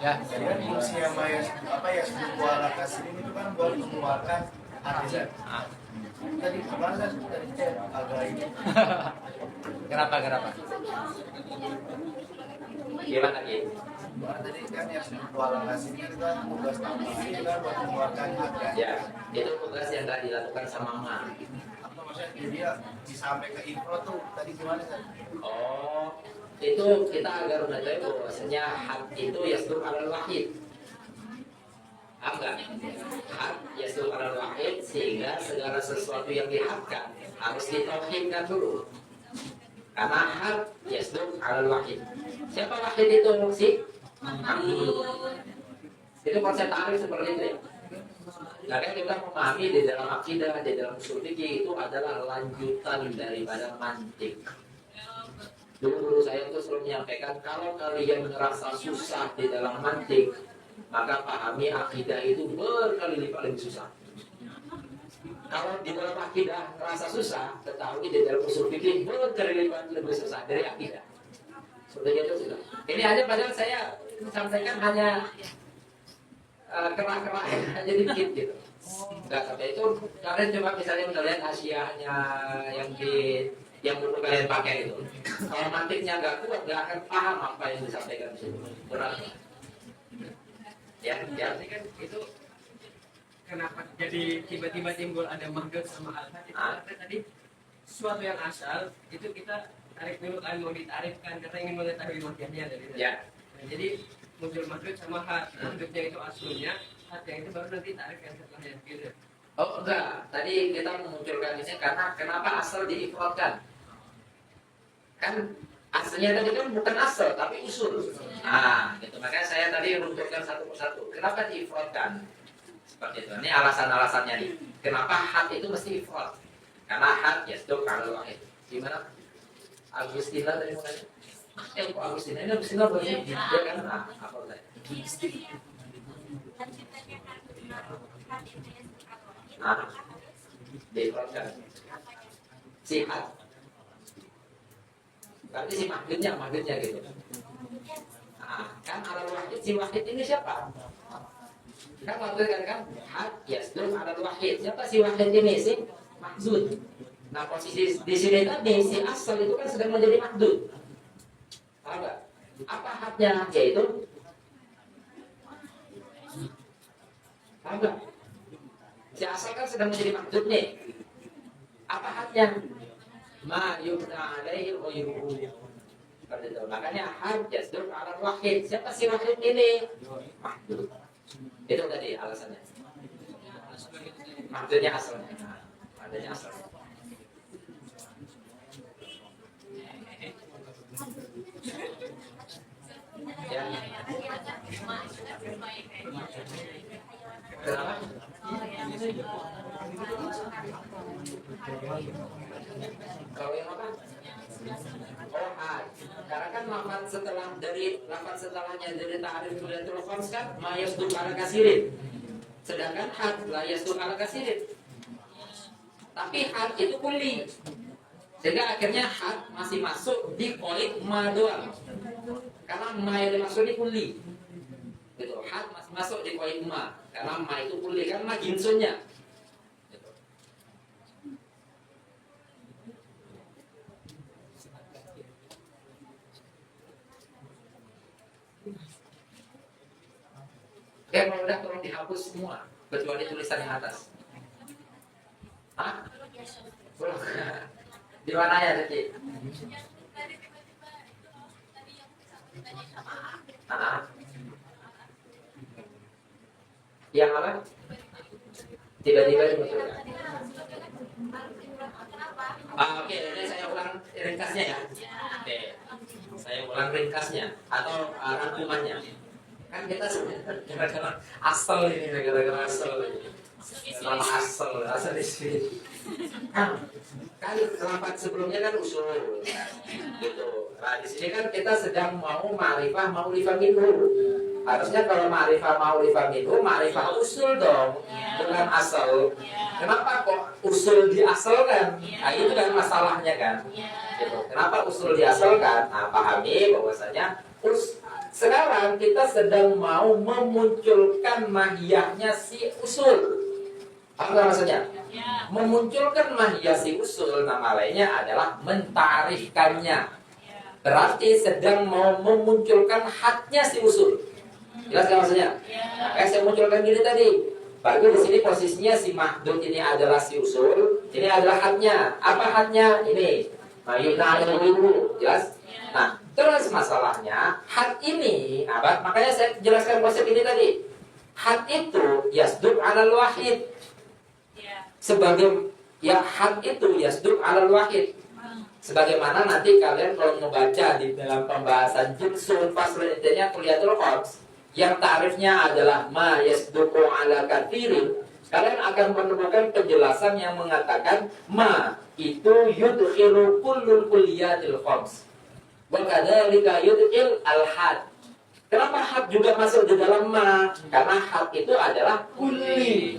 Ya, jadi kan fungsi sama ya apa ya suara kasih ini itu kan buat mengeluarkan hati. Tadi kemarin kan tadi saya agak ini. Kenapa? Gimana Ki? Tadi kan yang suara kasih ini kan tugas tambahan itu kan buat mengeluarkan hati. Ya, itu tugas yang telah dilakukan sama Ma. Apa maksudnya dia disampai ke info tuh tadi gimana kan? Oh, itu kita agar mengetahui bahwasanya had itu yasduk alal wahid. Paham nggak? Had yasduk alal wahid, sehingga segala sesuatu yang dihadkan harus ditauhidkan dulu. Karena had yasduk alal wahid. Siapa wahid itu sih? Itu konsep tarif seperti itu ya. Nah, kan kita memahami di dalam akidah, di dalam usul fikih itu adalah lanjutan daripada mantik. Dulu saya itu selalu menyampaikan, kalau kalian merasa susah di dalam mantik, maka pahami akidah itu berkali lipat lebih susah. Kalau di dalam akidah merasa susah, ketahui di dalam usul fikih berkali lipat lebih susah dari akidah. Seperti itu sudah. Ini hanya padahal saya sampaikan hanya kerak-kerak aja dikit gitu. Enggak sampai itu. Kalian coba misalnya melihat Asianya yang perlu kalian pakai itu. Kalau mantiknya nggak kuat, nggak akan paham apa yang disampaikan di situ. Berat. Ya, kan itu kenapa jadi tiba-tiba timbul ada maghrib sama al-had itu karena tadi sesuatu yang asal itu kita tarik dulu kan mau ditarifkan karena ingin mengetahui maknanya dari itu. ya. Nah, jadi muncul maghrib sama had. Maghribnya itu aslunya, had yang itu baru nanti tarifkan setelahnya gitu. Oh enggak, tadi kita memunculkan ini karena kenapa asal diifradkan? Kan aslinya tadi kan bukan asal tapi usul. Nah, gitu. Makanya saya tadi runtuhkan satu persatu. Kenapa diifradkan? Seperti itu. Ini alasan-alasannya nih. Kenapa had itu mesti ifrad? Karena had yasduk alal wahid. Gimana? Agustina tadi mau nanya. Kok Agustina? Ini Agustina berarti dia kan apa tadi? Diifradkan. Sihat. Berarti si magnetnya gitu. Nah, kan alal wahid, si wahid ini siapa? Kan waktu kan had yasduk ala wahid. Siapa si wahid ini sih? Mahdud. Nah posisi di sini tadi si asal itu kan sedang menjadi mahdud. Paham nggak? Apa hadnya? Yaitu paham nggak? Si asal kan sedang menjadi mahdud nih. Apa hadnya? Ma yubna alaihi ghairuhu. Seperti itu. Makanya had yasduk ala wahid. Siapa si wahid ini? Mahdud. Itu tadi alasannya. Maksudnya asalnya. Adanya asal. Ya. Kenapa? Kalau yang apa? Oh, had. Karena kan lafaz setelahnya dari ta'rif Qudratul Khams kan ma yasduq ala kasirin. Sedangkan had la yasduq ala kasirin. Tapi had itu kulli. Sehingga akhirnya had masih masuk di qaid ma doang. Karena ma yang dimaksud ini kulli. Gitu. Had masih masuk di qaid ma. Karena ma itu kulli kan ma jinsunnya. Oke, kalau udah tolong dihapus semua, kecuali tulisan yang atas. Hah? Belum. Di mana ya, Deki? Yang apa? Tiba-tiba dimunculkan. Oke, ini saya ulang ringkasnya ya. Oke, saya ulang ringkasnya atau rangkumannya. Kan kita sebenarnya gara-gara asal ini, gara-gara asal ini. Nama asal di sini. Kan lafaz sebelumnya kan usul, gitu. Nah di sini kan kita sedang mau ma'rifah ma'rifah minhu. Harusnya kalau ma'rifah ma'rifah minhu, ma'rifah usul dong, bukan asal. Kenapa kok usul diasalkan? Nah itu kan masalahnya kan. Gitu. Kenapa usul diasalkan? Nah pahami bahwasanya sekarang kita sedang mau memunculkan mahiyahnya si usul. Apa maksudnya? Memunculkan mahiyah si usul, nama lainnya adalah mentarifkannya. Berarti sedang mau memunculkan haknya si usul. Jelas kan maksudnya? Nah, saya munculkan gini tadi. Berarti di sini posisinya si mahdud ini adalah si usul, ini adalah haknya. Apa haknya? Ini. Jelas? Nah, terus masalahnya had ini, makanya saya jelaskan konsep ini tadi. Had itu yasduq alal wahid. Sebagai had itu yasduq alal wahid. Sebagaimana nanti kalian kalau membaca di dalam pembahasan juzul fasl intinya Kuliatul Khams yang tarifnya adalah ma yasduqu ala katsirin, kalian akan menemukan penjelasan yang mengatakan ma itu yudkhilu kullul kuliyatil khams. Wa kadzalika yudkhil al-had. Kenapa had juga masuk di dalam ma? Karena had itu adalah kulli.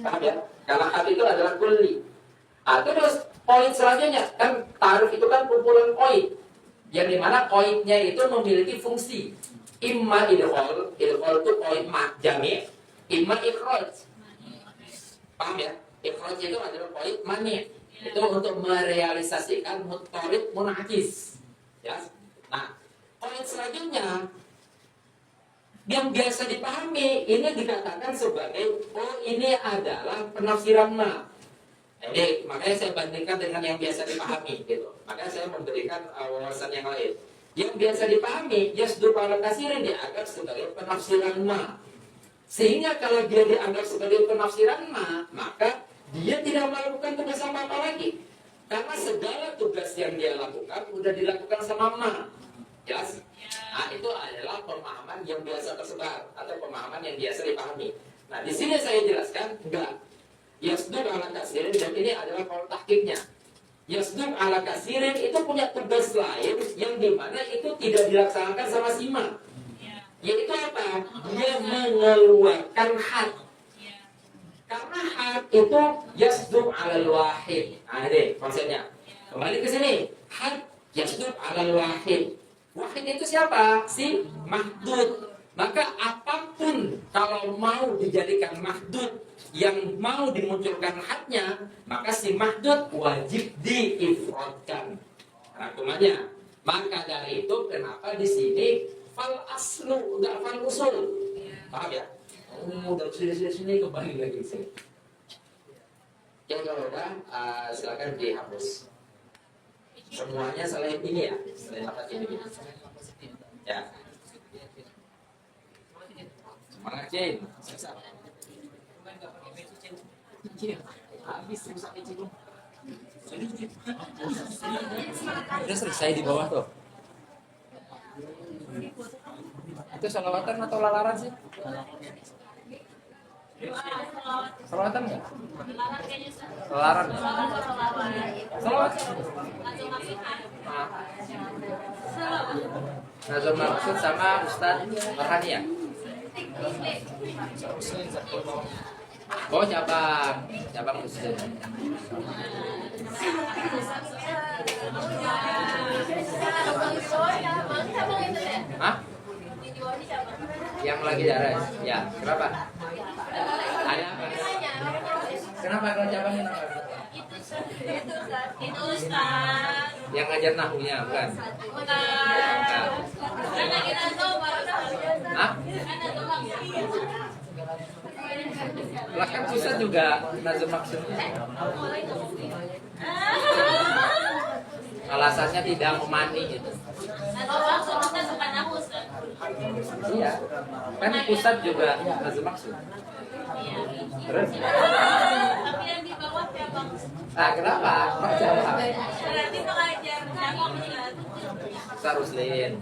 Paham ya? Karena had itu adalah kulli. Terus poin selanjutnya kan tarif itu kan kumpulan poin. Yang dimana poinnya itu memiliki fungsi. Imma idkhol itu poin jami', imma ikhraj. Paham ya? Ikhraj itu adalah poin mani'. Itu untuk merealisasikan mutarid munakis. Ya. Nah, poin selanjutnya yang biasa dipahami ini dikatakan sebagai ini adalah penafsiran ma. Jadi makanya saya bandingkan dengan yang biasa dipahami gitu. Makanya saya memberikan wawasan yang lain. Yang biasa dipahami yasduq ala kasirin dianggap sebagai penafsiran ma. Sehingga kalau dia dianggap sebagai penafsiran ma, maka dia tidak melakukan tugas apa-apa lagi. Karena segala tugas yang dia lakukan sudah dilakukan sama ma. Jelas? Nah, itu adalah pemahaman yang biasa tersebar atau pemahaman yang biasa dipahami. Nah, di sini saya jelaskan enggak. Yasduq ala kasirin, dan ini adalah kalau tahqiqnya. Yasduq ala kasirin itu punya tugas lain yang dimana itu tidak dilaksanakan sama si ma. Yaitu apa? Dia mengeluarkan had. Karena had itu yasduq alal wahid. Nah, ini konsepnya. Kembali ke sini. Had yasduq alal wahid. Wahid itu siapa? Si mahdud. Maka apapun kalau mau dijadikan mahdud yang mau dimunculkan hadnya, maka si mahdud wajib diifrodkan rangkumannya. Maka dari itu kenapa di sini fal aslu enggak fal usul. Paham ya? Udah sini kembali lagi sini. Yang kalau udah silakan dihapus. Semuanya selain ini ya, selain lafaz ini. Ya. Semangat Jin. Habis rusak kecil. Udah selesai di bawah tuh. Itu salawatan atau lalaran sih? Salawatan nggak? Lalaran. Salawat. Nazar maksud sama Ustaz Farhani ya? Oh cabang Ustaz. Hah? Yang lagi daras? Ya, kenapa? Ada apa? Kenapa kalau cabangnya kenapa? Itu Ustaz. Yang ngajar nahunya, bukan? Bukan. Karena kita tahu baru Hah? Lah kan Ustaz juga nazar maksudnya. Alasannya tidak memani gitu. Atau maksud Ustaz bukan aku Ustaz. Iya. Kan Ustaz juga nazar maksud. Iya. Terus? Tapi yang di bawah cabang. Ah, kenapa? Kenapa? Berarti mengajar cabang Ustaz. Ustaz Ruslin.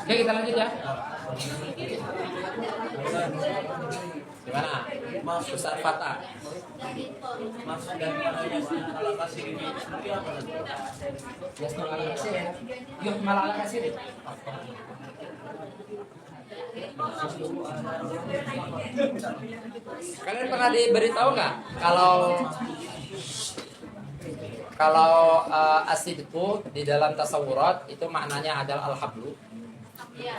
Oke, kita lanjut ya. Gimana? Ustaz Fatah. Maksud dan ala kasih ini seperti apa? Yasnul ala kasir. Yuk malah ala kasir. Kalian pernah diberitahu nggak kalau asidku di dalam tasawurat itu maknanya adalah al-hablu? Iya.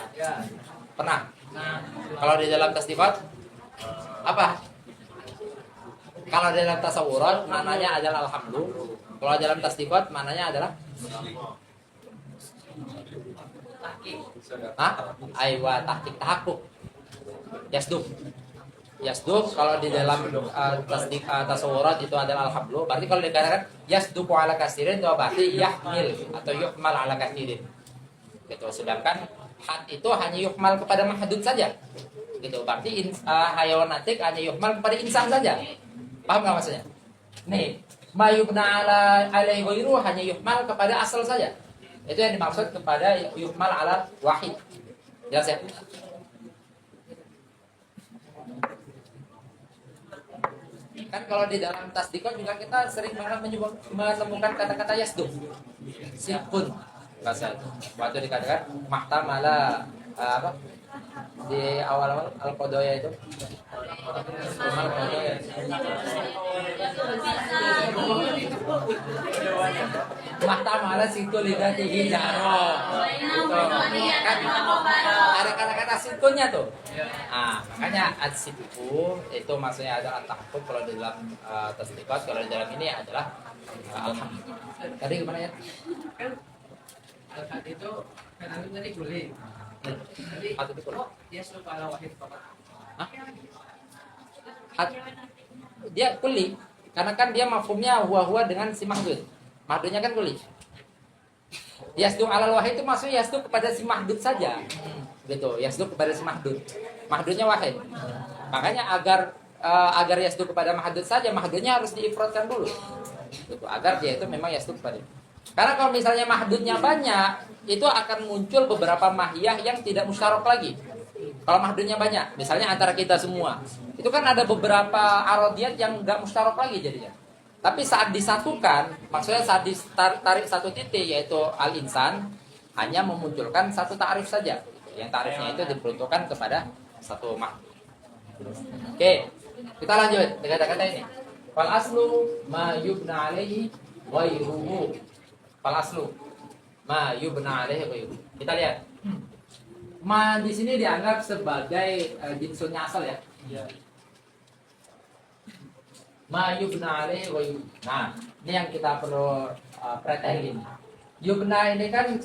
Pernah? Kalau di dalam tasdifat apa? Kalau di dalam tasawurat maknanya adalah al-hablu. Kalau dalam tasdifat maknanya adalah aywa tahqiq tahakkuk. Yasduk kalau di dalam tasawurat itu adalah al-hablu. Berarti kalau dikatakan yasduku ala kasirin itu berarti yahmil atau yuhmal ala kasirin. Gitu. Sedangkan had itu hanya yuhmal kepada mahdud saja. Gitu. Berarti hayawanatik hanya yuhmal kepada insan saja. Paham nggak maksudnya? Nih, ma yubna ala alaihi ghairu hanya yuhmal kepada asal saja. Itu yang dimaksud kepada yuhmal ala wahid. Jelas ya? Kan kalau di dalam tasdikot juga kita sering banget menemukan kata-kata yasduk. Siapun bahasa itu. Waktu dikatakan mahtamala apa? Di awal-awal al-qodoya itu. Al-qodoya. Mahtamala situ lidatihi jaro. Kan ada kata-kata situnya tuh. Makanya ad-sidqu itu maksudnya adalah tahakkuk kalau di dalam tasdiqat, kalau di dalam ini adalah alhamdulillah. Tadi gimana ya? Kan al-had itu kan antum tadi kulit. Tadi Had itu kulit. dia suka ala wahid fakat. Dia kuli karena kan dia mafhumnya huwa dengan si mahdud. Mahdudnya kan kuli. Yasdu alal wahid itu maksudnya yasdu kepada si mahdud saja. Gitu, yasdu kepada si mahdud. Mahdudnya wahid. Makanya agar yasdu kepada mahdud saja, mahdudnya harus diifradkan dulu. Gitu, agar dia itu memang yasdu kepada. Karena kalau misalnya mahdudnya banyak, itu akan muncul beberapa mahiyah yang tidak musyarak lagi. Kalau mahdudnya banyak, misalnya antara kita semua, itu kan ada beberapa arodiyat yang nggak musyarak lagi jadinya. Tapi saat disatukan, maksudnya saat ditarik satu titik yaitu al-insan, hanya memunculkan satu ta'rif saja. Yang ta'rifnya itu diperuntukkan kepada satu makhluk. Oke, kita lanjut dengan kata-kata ini. Fal aslu ma yubna alaihi ghairuhu. Fal aslu ma yubna alaihi ghairuhu. Kita lihat. Ma di sini dianggap sebagai jinsunnya asal ya. Ma yubna alaihi ghairuhu. Nah, ini yang kita perlu perhatiin. Yubna ini kan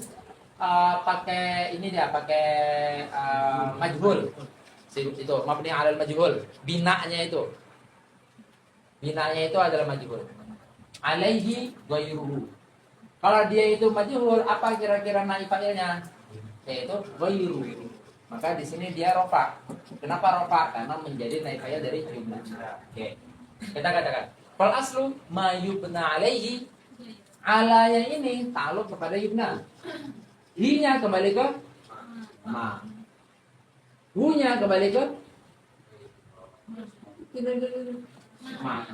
pakai ini dia, pakai majhul. Itu mabni 'alal majhul. Binanya itu adalah majhul. Alaihi ghairuhu. Kalau dia itu majhul, apa kira-kira naib fa'ilnya? Yaitu ghairuhu. Maka di sini dia rofa. Kenapa rofa? Karena menjadi naib fa'il dari yubna. Oke. Kita katakan, fal aslu ma yubna alaihi. Alanya ini ta'alluq kepada yubna. Hi-nya kembali ke ma. Hu-nya kembali ke ma.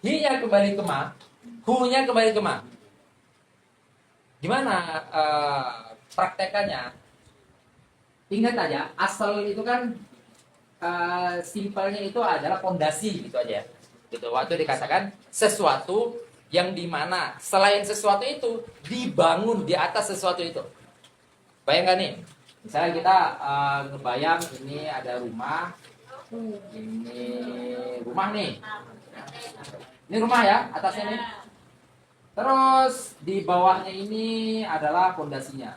Hi-nya kembali ke ma. Hu-nya kembali ke ma. Gimana praktekannya? Ingat aja, asal itu kan simpelnya itu adalah pondasi gitu aja. Gitu. Waktu dikatakan sesuatu yang dimana selain sesuatu itu dibangun di atas sesuatu itu. Bayangkan nih, misalnya kita ngebayang ini ada rumah, ini rumah nih, ini rumah ya atasnya nih. Terus di bawahnya ini adalah pondasinya.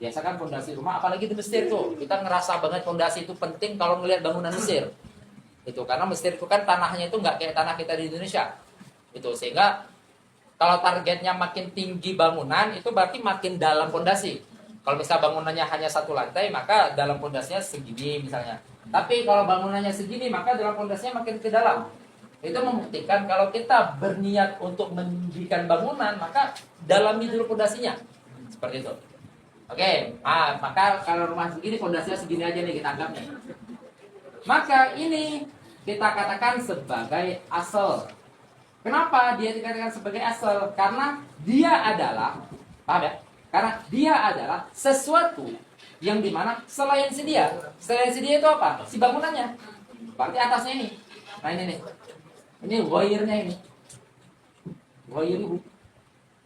Biasa kan pondasi rumah, apalagi di Mesir tuh, kita ngerasa banget pondasi itu penting kalau ngelihat bangunan Mesir. Itu karena Mesir itu kan tanahnya itu nggak kayak tanah kita di Indonesia. Itu sehingga kalau targetnya makin tinggi bangunan itu berarti makin dalam pondasi. Kalau misal bangunannya hanya satu lantai, maka dalam pondasinya segini misalnya. Tapi kalau bangunannya segini, maka dalam pondasinya makin ke dalam. Itu membuktikan kalau kita berniat untuk mendirikan bangunan, maka dalami dulu pondasinya. Seperti itu. Oke, maka kalau rumah segini, pondasinya segini aja nih kita anggapnya. Maka ini kita katakan sebagai asal. Kenapa dia dikatakan sebagai asal? Karena dia adalah, paham ya? Karena dia adalah sesuatu yang dimana selain si dia itu apa? Si bangunannya. Berarti atasnya ini. Nah ini nih. Ini ghairnya ini. Ghairuhu.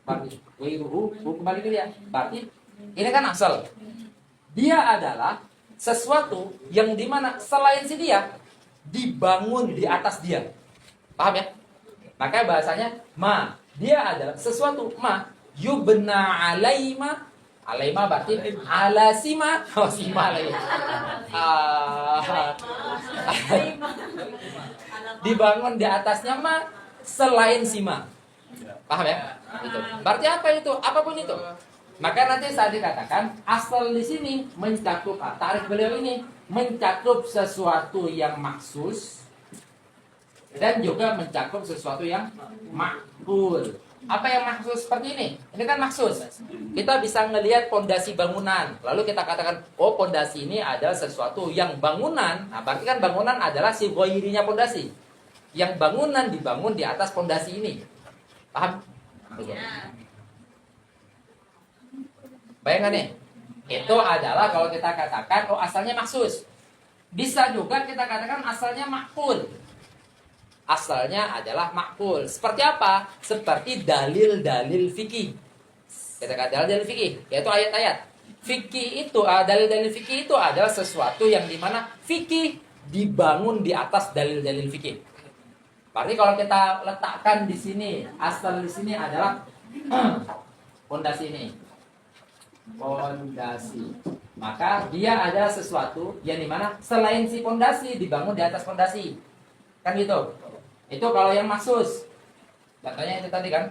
Berarti ghairuhu kembali ke dia. Berarti ini kan asal. Dia adalah sesuatu yang dimana selain si dia dibangun di atas dia. Paham ya? Makanya bahasanya ma. Dia adalah sesuatu ma yubna alaima. Alaima berarti ala sima. Oh sima lagi. Dibangun di atasnya ma selain sima. Paham ya? Itu. Berarti apa itu? Apapun itu. Maka nanti saat dikatakan asal di sini mencakup tarikh beliau ini mencakup sesuatu yang maksus dan juga mencakup sesuatu yang makul. Apa yang maksus seperti ini? Ini kan maksus. Kita bisa ngelihat pondasi bangunan, lalu kita katakan, oh pondasi ini adalah sesuatu yang bangunan. Nah, berarti kan bangunan adalah si ghairinya pondasi. Yang bangunan dibangun di atas pondasi ini. Paham? Betul. Bayangkan nih, itu adalah kalau kita katakan, oh asalnya maksus. Bisa juga kita katakan asalnya makul. Asalnya adalah makul. Seperti apa? Seperti dalil-dalil fikih. Kita katakan dalil fikih, yaitu ayat-ayat. Fikih itu, dalil-dalil fikih itu adalah sesuatu yang dimana fikih dibangun di atas dalil-dalil fikih. Berarti kalau kita letakkan di sini, asal di sini adalah pondasi ini. Pondasi. Maka dia ada sesuatu yang dimana selain si pondasi dibangun di atas pondasi. Kan gitu. Itu kalau yang maksus. Contohnya itu tadi kan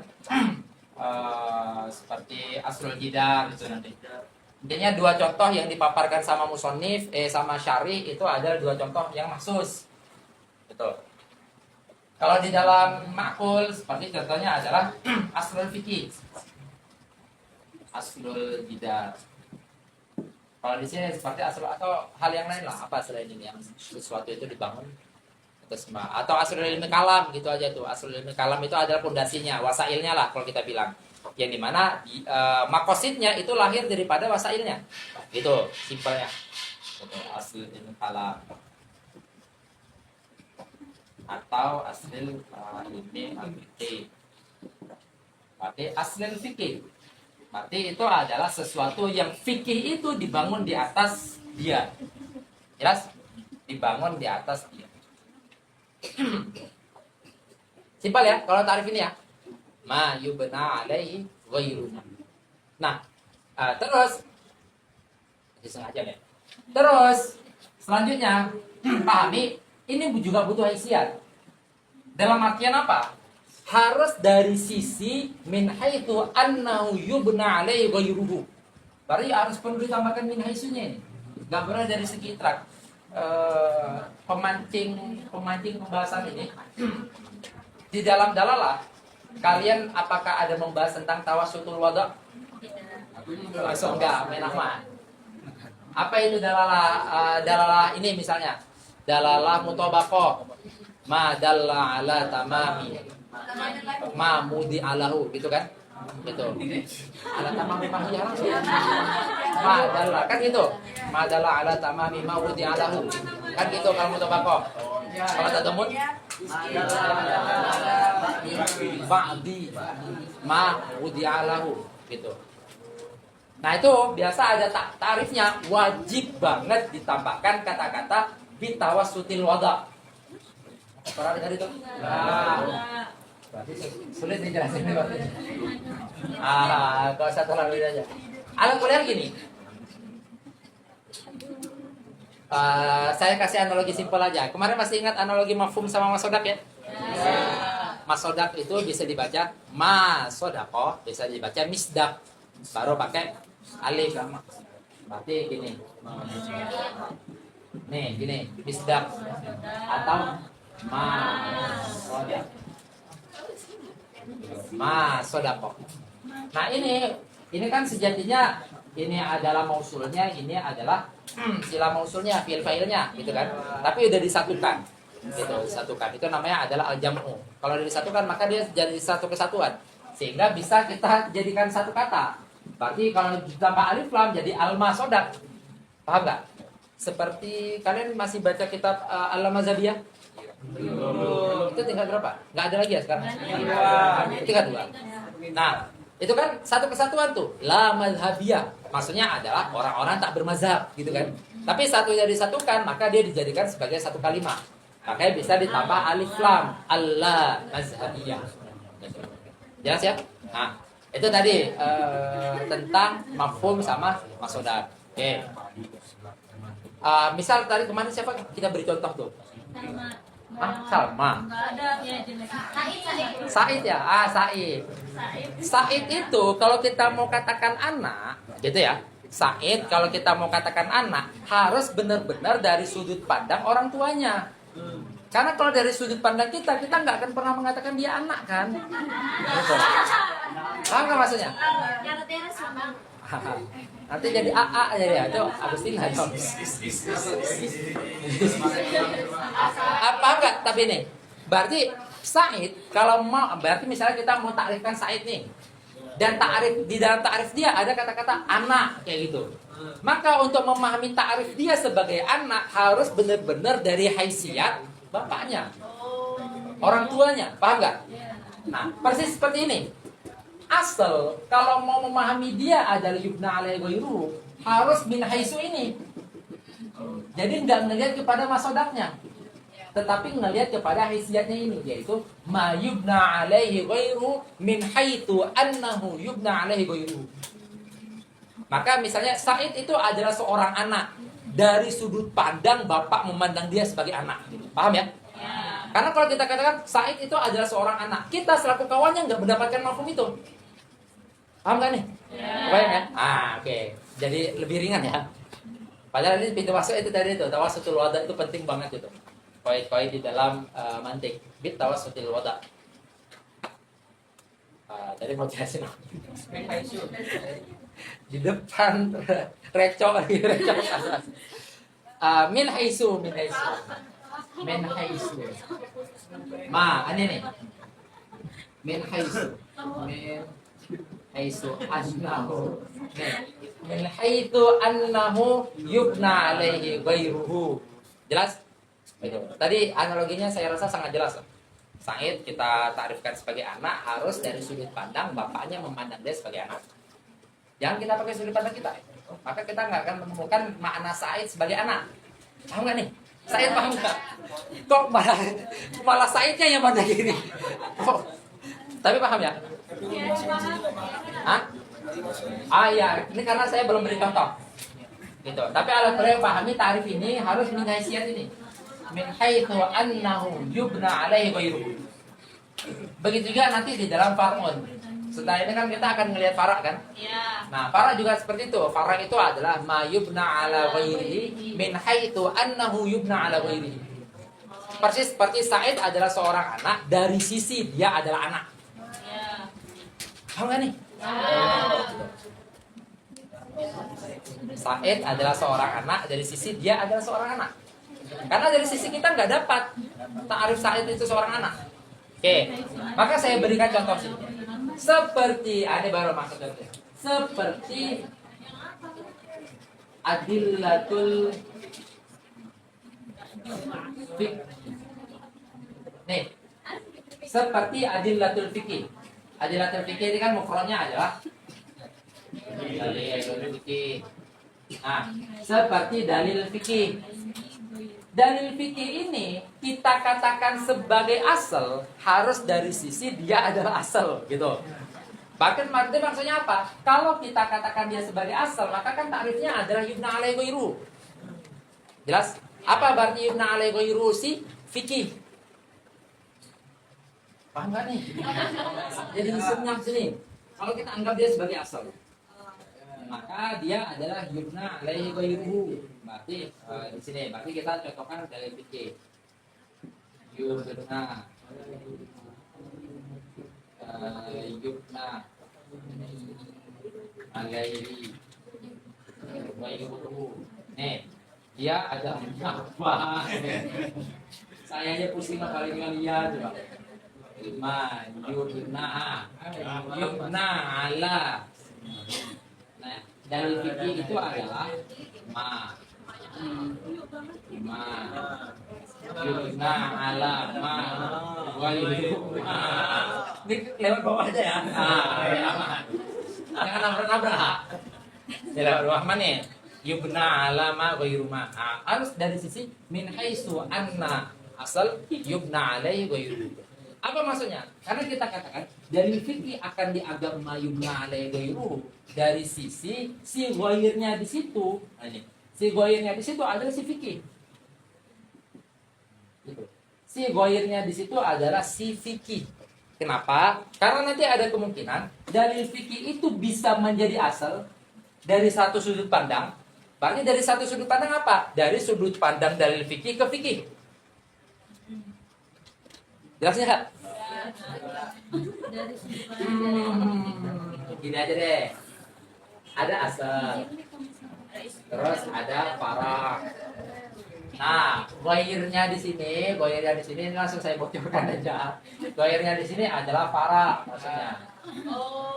seperti aslul jidar itu nanti. Intinya dua contoh yang dipaparkan sama musonif sama syarih itu adalah dua contoh yang maksus. Betul. Kalau di dalam makul seperti contohnya adalah aslul fikih. Aslul jidar. Kalau di sini seperti aslul atau hal yang lain lah, apa selain ini yang sesuatu itu dibangun Atau aslul ilmi kalam gitu aja tuh. Aslul ilmi kalam itu adalah pondasinya, wasailnya lah kalau kita bilang. Yang dimana makosidnya itu lahir daripada wasailnya. Gitu, simpelnya. Gitu, aslul ilmi kalam. Atau aslul ilmi al-fiqih. Berarti aslul fikih. Berarti itu adalah sesuatu yang fikih itu dibangun di atas dia. Jelas? Dibangun di atas dia. Simpel ya, kalau tarif ini ya. Ma yubna alaihi ghairuhu. Nah, terus sengaja ya. Terus selanjutnya pahami ini juga butuh haisiat. Dalam artian apa? Harus dari sisi min haitsu annahu yubna alaihi ghairuhu. Berarti harus perlu ditambahkan min haitsunya ini. Enggak benar dari segi itrak. Pemancing pembahasan ini di dalam dalalah kalian apakah ada membahas tentang tawassutul wada'? Langsung enggak, menahma. Apa itu dalalah ini misalnya? Dalalah mutabaqah. Ma dalla ala tamami. Ma mudi alahu gitu kan? Gitu. Ala tamami mahiyah langsung. Ma dalla kan gitu. Ma dalla ala tamami ma mudi alahu. Kan gitu kalau mutabaqah. Kalau tadamun ba'di ma mudi alahu gitu. Nah itu biasa ada tarifnya, wajib banget ditambahkan kata-kata bitawassutil wada'. Pernah dengar itu? Nah, berarti sulit dijelasin berarti. Kalau satu lagi aja. Alat kuliah gini. Saya kasih analogi simpel aja. Kemarin masih ingat analogi mafhum sama masodak ya? Masodak itu bisa dibaca masodakoh, bisa dibaca misdak. Baru pakai alif. Berarti gini. Nih, gini, misdak atau masodakoh. Nah ini kan sejatinya ini adalah mausulnya, ini adalah sila mausulnya, fi'il fa'ilnya, gitu kan. Tapi udah disatukan, gitu, disatukan. Itu namanya adalah al-jam'u. Kalau udah disatukan maka dia jadi satu kesatuan, sehingga bisa kita jadikan satu kata. Berarti kalau ditambah alif lam jadi al-masodak. Paham nggak? Seperti kalian masih baca kitab Al-Mazhabiyah? Itu tingkat berapa? Nggak ada lagi ya sekarang? Tingkat 2. Nah, itu kan satu kesatuan tuh, la mazhabiyah. Maksudnya adalah orang-orang tak bermazhab, gitu kan. Tapi satunya disatukan, maka dia dijadikan sebagai satu kalimat. Makanya bisa ditambah alif lam, alla mazhabiyah. Jelas ya? Nah, itu tadi tentang mafhum sama masodak. Oke. Misal tadi kemarin siapa kita beri contoh tuh? Salma. Said ya? Said. Said itu kalau kita mau katakan anak, gitu ya. Said kalau kita mau katakan anak harus benar-benar dari sudut pandang orang tuanya. Karena kalau dari sudut pandang kita nggak akan pernah mengatakan dia anak kan? Gitu. Paham nggak maksudnya? Nanti jadi AA aja ya, itu Agustina dong. Apa enggak? Tapi nih, berarti Said kalau mau, berarti misalnya kita mau takrifkan Said nih, dan takrif di dalam takrif dia ada kata-kata anak kayak gitu. Maka untuk memahami takrif dia sebagai anak harus benar-benar dari haisiat bapaknya, orang tuanya, paham nggak? Nah, persis seperti ini. Asal kalau mau memahami dia adalah yubna alaihi ghairuhu harus min haitsu ini. Jadi enggak ngelihat kepada masodaknya, tetapi ngelihat kepada haisiatnya ini, yaitu ma yubna alaihi ghairuhu min haitsu annahu yubna alaihi ghairuhu. Maka misalnya Said itu adalah seorang anak dari sudut pandang bapak memandang dia sebagai anak. Paham ya? Karena kalau kita katakan Said itu adalah seorang anak, kita selaku kawannya nggak mendapatkan mafhum itu. Paham kan nih? Kebayang kan? Oke. Jadi lebih ringan ya. Padahal ini pintu masuk itu tadi itu, tawassutul wada itu penting banget itu. Poin-poin di dalam mantik. Bit tawassutul wada. Tadi mau jelasin di depan reco. Min haitsu. min haisu. Ma, ano nih? Min haisu. Min haisu annahu. Nih. Min haitu annahu yubna alaihi ghairuhu. Jelas? Itu. Tadi analoginya saya rasa sangat jelas. Said kita takrifkan sebagai anak harus dari sudut pandang bapaknya memandang dia sebagai anak. Jangan kita pakai sudut pandang kita. Maka kita nggak akan menemukan makna Said sebagai anak. Paham nggak nih? Said paham nggak? Kok malah Saidnya yang mandang gini? Oh. Tapi paham ya? Hah? Ah ya, ini karena saya belum beri contoh. Gitu. Tapi alat yang pahami tarif ini harus menghaisiat ini. Min haitsu annahu yubna alaihi ghairuhu. Begitu juga nanti di dalam far'un. Setelah ini kan kita akan melihat fara' kan? Iya. Nah, fara' juga seperti itu. Fara' itu adalah ma yubna ala ghairihi min haitsu annahu yubna ala ghairihi. Persis seperti Said adalah seorang anak dari sisi dia adalah anak. Iya. Paham nggak nih? Said adalah seorang anak dari sisi dia adalah seorang anak. Karena dari sisi kita nggak dapat ta'arif Said itu seorang anak. Oke, maka saya berikan contoh sih. Seperti, ini baru masuk contohnya. Seperti adillatul fiqh. Nih, seperti adillatul fikih. Adillatul fikih ini kan mufradnya adalah dalil fikih. Nah, seperti dalil fikih. Dalil fikih ini kita katakan sebagai asal harus dari sisi dia adalah asal gitu. Bahkan maksudnya apa? Kalau kita katakan dia sebagai asal, maka kan takrifnya adalah yubna alaihi ghairu. Jelas? Apa berarti yubna alaihi ghairu si fikih? Paham gak nih? Jadi senyap sini. Kalau kita anggap dia sebagai asal, maka dia adalah yubna alaihi ghairuhu. Berarti di sini berarti kita cocokkan dari fikih. Yubna alaihi ghairuhu. Nih, dia ada apa? Saya aja pusing kali lihat coba. Yubna ala. Nah, dalil fikih itu adalah yubna ala wa yubna. Ini lewat bawah aja ya. Aman. Jangan nabrak-nabrak. Ya lewat bawah mana nih? Yubna ala ma ghairu ma. Harus dari sisi min haitsu anna asal yubna alaihi ghairu. Apa maksudnya? Karena kita katakan dalil fikih akan dianggap ma yubna alaihi ghairu dari sisi si ghairnya di situ. Nah, ini. Si ghairnya di situ adalah si fikih. Gitu. Si ghairnya di situ adalah si fikih. Kenapa? Karena nanti ada kemungkinan dalil fikih itu bisa menjadi asal dari satu sudut pandang. Berarti dari satu sudut pandang apa? Dari sudut pandang dalil fikih ke fikih. Jelasnya nggak? Gini aja deh. Ada asal, terus ada farah. Nah, goirnya di sini langsung saya bocorkan aja. Goirnya di sini adalah farah, maksudnya.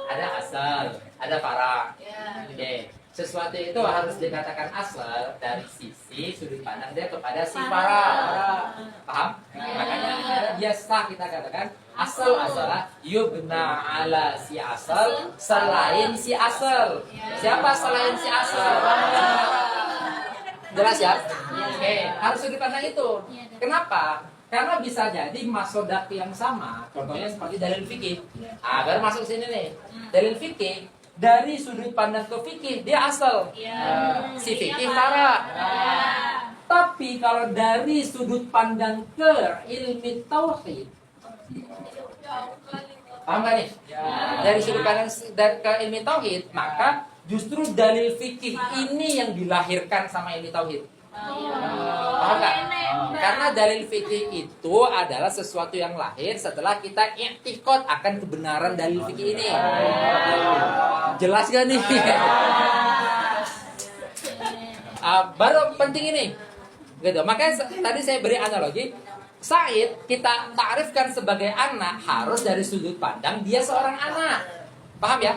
Ada asal, ada farah. Oke. Sesuatu itu harus dikatakan asal dari sisi sudut pandang dia kepada si farah. Paham? Makanya biasa kita katakan asal adalah yubna ala si asal selain si asal. Siapa selain si asal? Jelas ya? Oke, harus sudut pandang itu. Kenapa? Karena bisa jadi masodak yang sama. Contohnya seperti dalil fikih. Agar masuk sini nih. Dalil fikih dari sudut pandang ke fikih dia asal. Si fikih farah. Tapi kalau dari sudut pandang ke ilmi tauhid, paham gak nih? Dari sudut pandang ke ilmi tauhid, maka justru dalil fikih ini yang dilahirkan sama ilmi tauhid. Paham gak? Karena dalil fikih itu adalah sesuatu yang lahir setelah kita i'tiqad akan kebenaran dalil fikih ini. Jelas gak nih? Baru penting ini. Gitu. Makanya tadi saya beri analogi, Said kita takrifkan sebagai anak harus dari sudut pandang dia seorang anak. Paham ya?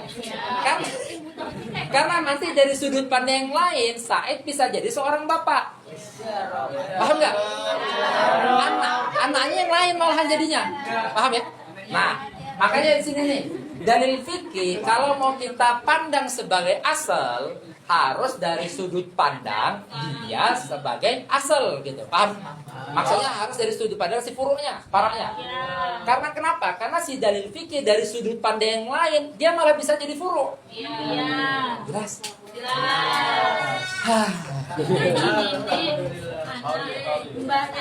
Karena nanti dari sudut pandang yang lain, Said bisa jadi seorang bapak. Paham nggak? Anaknya yang lain malahan jadinya. Paham ya? Nah, makanya di sini nih, dalil fikih kalau mau kita pandang sebagai asal harus dari sudut pandang dia sebagai asal gitu. Paham? Maksudnya harus dari sudut pandang si furu'nya, fara'nya. Karena kenapa? Karena si dalil fikih dari sudut pandang yang lain dia malah bisa jadi furu'. Iya. Jelas? Jelas.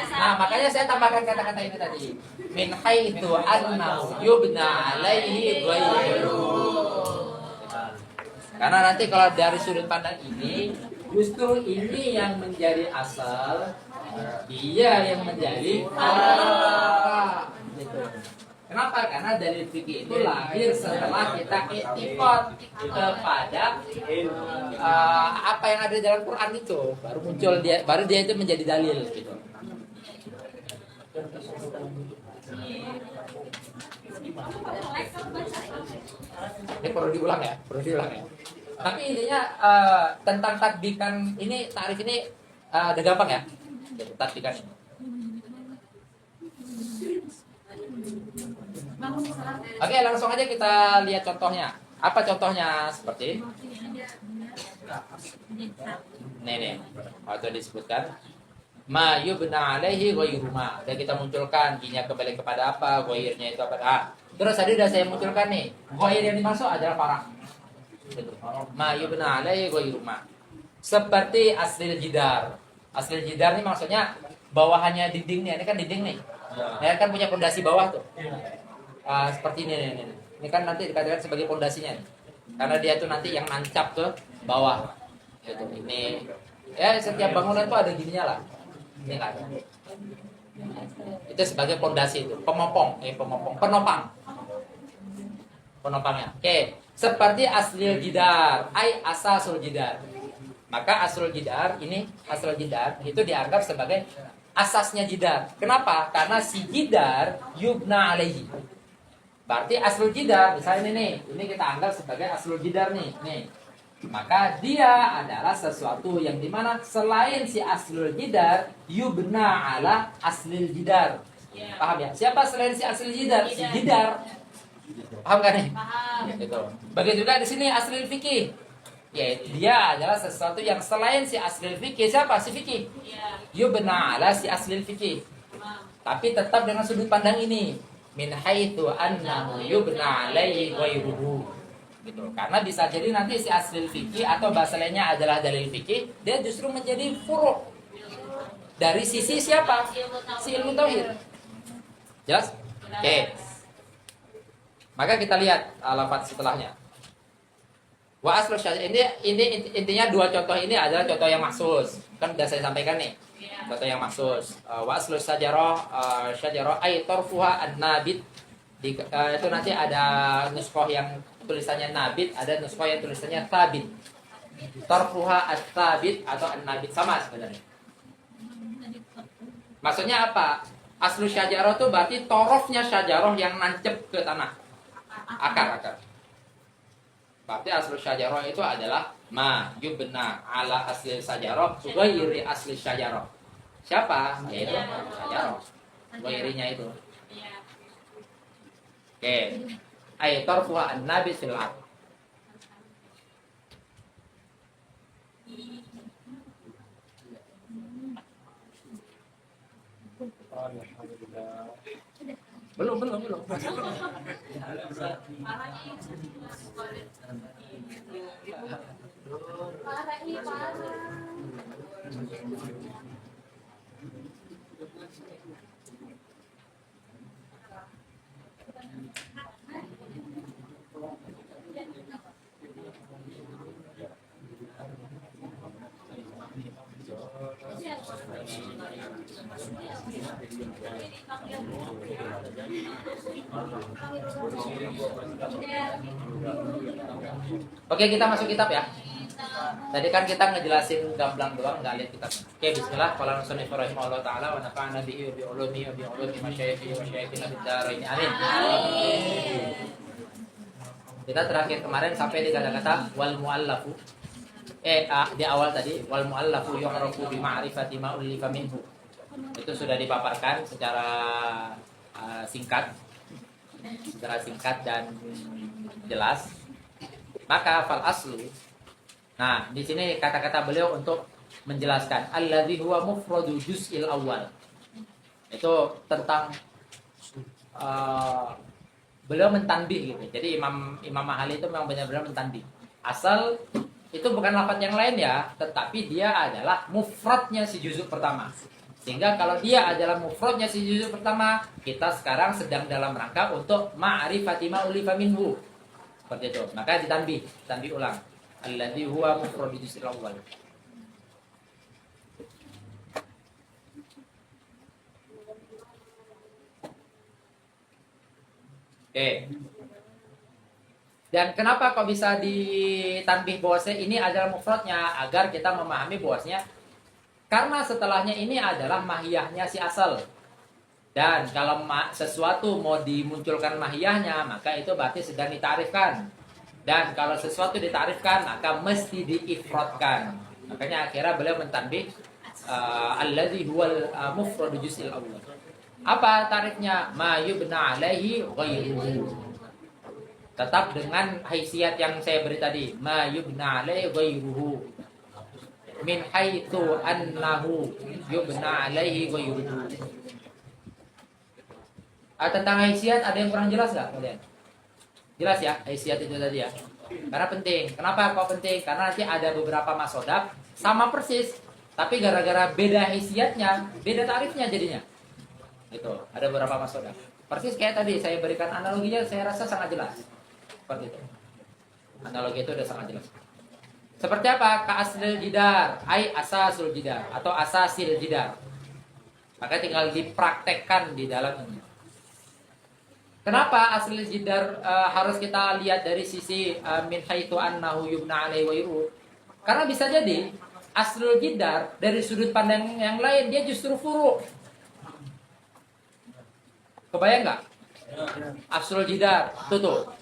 Nah, makanya saya tambahkan kata-kata ini tadi. Min haitsu annahu yubna alaihi ghairu. Karena nanti kalau dari sudut pandang ini, justru ini yang menjadi asal, dia yang menjadi fara'. Gitu. Kenapa? Karena dalil fikih itu lahir setelah kita iktikad kepada apa yang ada di dalam Quran itu, baru muncul dia, baru dia itu menjadi dalil gitu. Ini perlu diulang ya, perlu diulang ya. Tapi intinya tentang tatbikan ini, tarif ini udah gampang ya, tatbikan ini. Oke, langsung aja kita lihat contohnya. Apa contohnya? Seperti nih, waktu disebutkan ma yubna alaihi ghairu ma. Dan kita munculkan ginya kembali kepada apa? Ghairnya itu apa? Terus tadi udah saya munculkan nih, ghair yang dimaksud adalah farah. Ma yubna alaihi ghairu ma. Seperti aslil jidar. Aslil jidar ini maksudnya bawahannya dinding nih. Ini kan dinding nih. Ya kan punya pondasi bawah tuh. Seperti ini. Ini kan nanti dikatakan sebagai pondasinya nih. Karena dia tuh nanti yang nancap ke bawah. Gitu. Ini ya setiap bangunan tuh ada gininya lah. Ini kan. Itu sebagai pondasi itu, penopangnya. Oke, seperti aslil jidar, asasul jidar. Maka aslul jidar itu dianggap sebagai asasnya jidar. Kenapa? Karena si jidar yubna alaihi. Berarti aslul jidar, misalnya ini kita anggap sebagai aslul jidar nih. Maka dia adalah sesuatu yang dimana selain si aslul jidar yubna ala aslil jidar. Paham ya? Siapa selain si aslil jidar? Si jidar. Paham kan nih? Paham. Gitu. Begitu juga di sini aslil fikih. Ya, dia adalah sesuatu yang selain si aslil fikih. Siapa? Si fikih. Yubna ala si aslil fikih. Tapi tetap dengan sudut pandang ini. Min haitsu annahu yubna alaihi ghairuhu. Gitu. Karena bisa jadi nanti si aslil fikih atau bahasa lainnya adalah dalil fikih, dia justru menjadi furu' dari sisi siapa? Si ilmu tauhid. Jelas? Oke. Maka kita lihat lafaz setelahnya. Wa aslu syajarah, ini intinya dua contoh ini adalah contoh yang maksus. Kan sudah saya sampaikan nih. Contoh yang maksus. Wa aslu syajarah ay tarfuha an-nabit. Itu nanti ada nuskhah yang tulisannya nabit, ada nuskhah yang tulisannya tabit. Tarfuha at-tabit atau an-nabit sama sebenarnya. Maksudnya apa? Aslu syajarah itu berarti torofnya syajarah yang nancep ke tanah. Akar. Berarti aslu syajarah itu adalah ma yubna ala asli syajarah ghairi asli syajarah. Siapa? Yaitu syajarah. Ghairinya itu. Oke. Ay tarfuha an-nabi fil ard. Belum. Oke, kita masuk kitab ya. Tadi kan kita ngejelasin gamblang doang, nggak lihat kitabnya. Oke, bismillah. Qala musannif rahimahullah taala wa nafa'ana bihi wa bi ulumihi wa bi ulumi masyayikhi wa masyayikhina bid darain. Amin. Kita terakhir kemarin sampai di kata-kata wal muallafu. Di awal tadi wal muallafu yu'rafu bi ma'rifati ma ulifa minhu. Itu sudah dipaparkan secara singkat dan jelas. Maka fal aslu. Nah, di sini kata-kata beliau untuk menjelaskan alladzi huwa mufradu juz'il awal. Itu tentang beliau mentanbih gitu. Jadi Imam Mahali itu memang benar-benar mentanbih. Asal itu bukan lafaz yang lain ya, tetapi dia adalah mufradnya si juzuk pertama. Sehingga kalau dia adalah mufradnya si juzuk pertama, kita sekarang sedang dalam rangka untuk ma'rifati ma ulifa minhu. Seperti itu. Maka tanbih ulang. Alladzi huwa mufradu juz'il awwal. Oke. Dan kenapa kok bisa ditanbih bahwasanya ini adalah mufradnya, agar kita memahami bahwasanya karena setelahnya ini adalah mahiyahnya si asal. Dan kalau sesuatu mau dimunculkan mahiyahnya, maka itu berarti sedang ditarifkan. Dan kalau sesuatu ditarifkan, maka mesti diifradkan. Makanya akhirnya beliau mentanbih alladzi huwal mufradu juz'il awwal. Apa tarifnya? Ma yubna alaihi ghairuhu. Tetap dengan haisiat yang saya beri tadi. Ma yubna alaihi ghairuhu. Min haitsu annahu yubna alaihi ghairuhu. Tentang haisiat ada yang kurang jelas nggak kalian? Jelas ya, haisiat itu tadi ya. Karena penting. Kenapa kok penting? Karena nanti ada beberapa masodak sama persis, tapi gara-gara beda haisiatnya, beda tarifnya jadinya. Gitu. Ada beberapa masodak. Persis kayak tadi saya berikan analoginya, saya rasa sangat jelas. Seperti itu. Analogi itu udah sangat jelas. Seperti apa? Ka aslil jidar, ai asasul jidar atau asasil jidar. Maka tinggal dipraktekkan di dalamnya. Kenapa aslil jidar harus kita lihat dari sisi min haitsu annahu yubna alaihi wa yuru? Karena bisa jadi aslul jidar dari sudut pandang yang lain dia justru furu. Kebayang nggak? Aslul jidar tuh.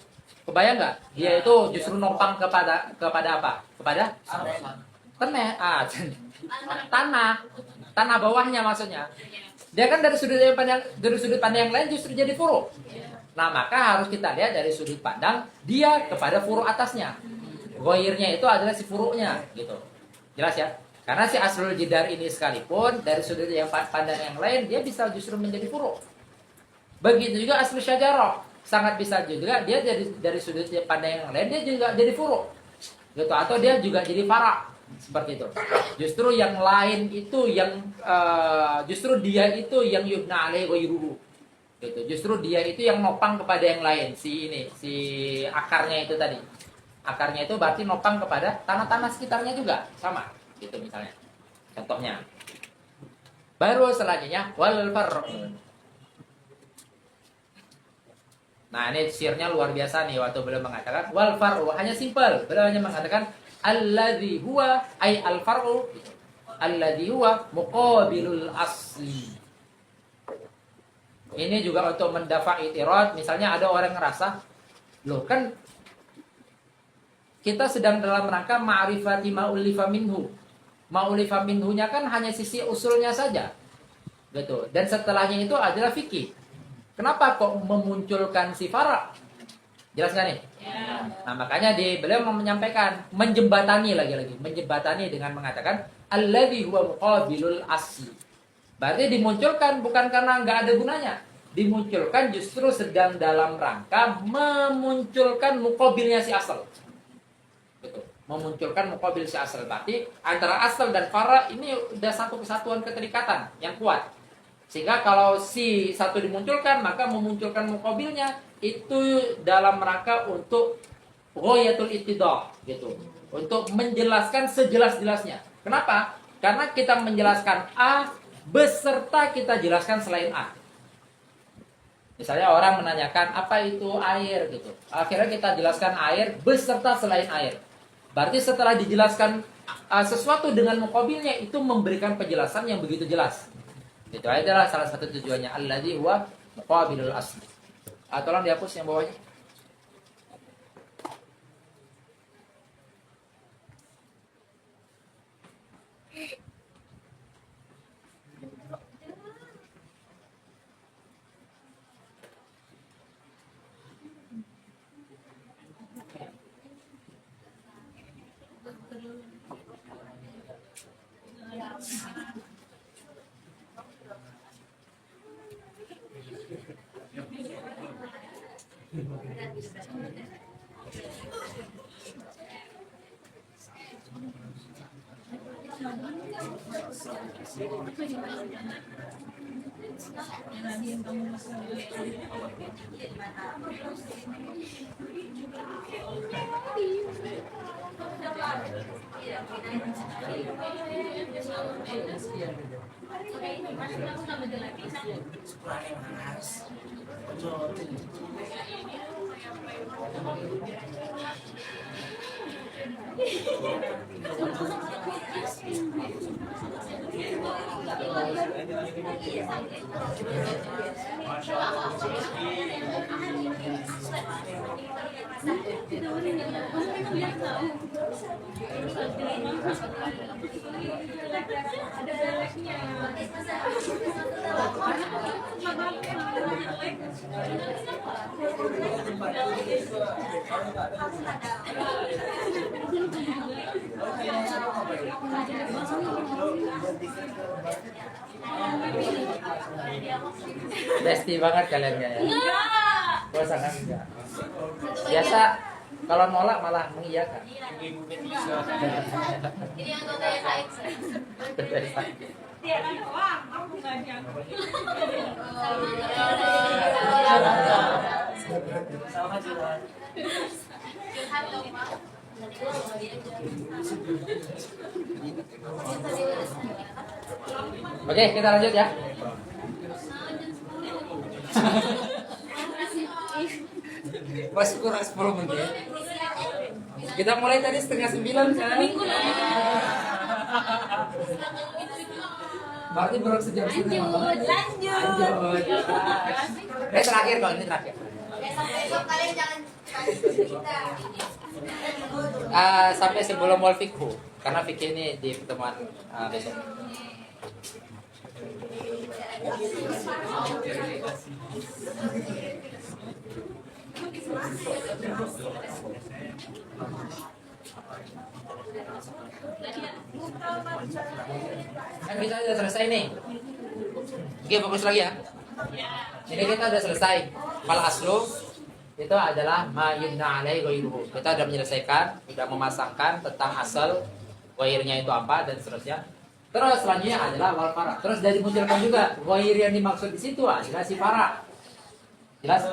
Kebayang nggak? Dia itu justru nopang kepada apa? Kepada tanah bawahnya maksudnya. Dia kan dari sudut pandang yang lain justru jadi furu. Nah, maka harus kita lihat dari sudut pandang dia kepada furu atasnya. Ghairnya itu adalah si furu'nya gitu. Jelas ya? Karena si aslul jidar ini sekalipun dari sudut yang pandang yang lain dia bisa justru menjadi furu'. Begitu juga aslul syajarah, sangat bisa juga dia dari sudut pandang yang lain dia juga jadi furu'. Gitu, atau dia juga jadi fara'. Seperti itu. Justru yang lain itu yang justru dia itu yang yubna alaihi ghairuhu. Gitu. Justru dia itu yang nopang kepada yang lain. Si akarnya itu tadi. Akarnya itu berarti nopang kepada tanah-tanah sekitarnya juga, sama. Gitu misalnya. Contohnya. Baru selanjutnya wal far'u. Nah, ini sirnya luar biasa nih waktu beliau mengatakan wal far'u, hanya simpel. Beliau hanya mengatakan alladzi huwa ay al far'u alladzi huwa muqabilul asli. Ini juga untuk mendafa i'tirad. Misalnya ada orang ngerasa, loh kan kita sedang dalam rangka ma'rifati ma'ulifa minhu. Ma'ulifa minhunya kan hanya sisi usulnya saja. Gitu. Dan setelahnya itu adalah fikih. Kenapa kok memunculkan si fara'? Jelas gak nih? Ya. Nah, makanya beliau menyampaikan, menjembatani lagi-lagi. Menjembatani dengan mengatakan alladzi huwa muqabilul asli. Berarti dimunculkan bukan karena nggak ada gunanya. Dimunculkan justru sedang dalam rangka memunculkan muqabilnya si asal. Betul. Memunculkan muqabil si asal. Berarti antara asal dan fara ini udah satu kesatuan keterikatan yang kuat. Sehingga kalau si satu dimunculkan, maka memunculkan muqabilnya itu dalam rangka untuk ghayatul ittidah gitu. Untuk menjelaskan sejelas-jelasnya. Kenapa? Karena kita menjelaskan A beserta kita jelaskan selain A. Misalnya orang menanyakan apa itu air gitu. Akhirnya kita jelaskan air beserta selain air. Berarti setelah dijelaskan sesuatu dengan muqabilnya itu memberikan penjelasan yang begitu jelas. Itu adalah salah satu tujuannya alladzi huwa muqabilul asli. Tolong dihapus yang bawahnya. Besti banget kalian ya. Gua sangat enggak. Biasa kalau nolak malah mengiyakan. Ini anggota yang lain. Dia kan doang, aku nggak jago. Sama juga. Oke, kita lanjut ya. Masih kurang 10 menit. Kita mulai tadi 8:30 kan? Berarti baru sejam setengah. Lanjut. Terakhir kok, ini terakhir. Besok kalian jangan Sampai sebelum wal fikhu, karena fikih ini di pertemuan besok. Kan kita sudah selesai nih. Oke, fokus lagi ya. Ini kita sudah selesai. Fal aslu itu adalah ma yubna alaihi ghairuhu. Kita sudah menyelesaikan, sudah memasangkan tentang asal ghairnya itu apa dan seterusnya. Terus selanjutnya adalah wal fara. Terus dari munculkan juga ghair yang dimaksud di situ adalah si fara. Jelas?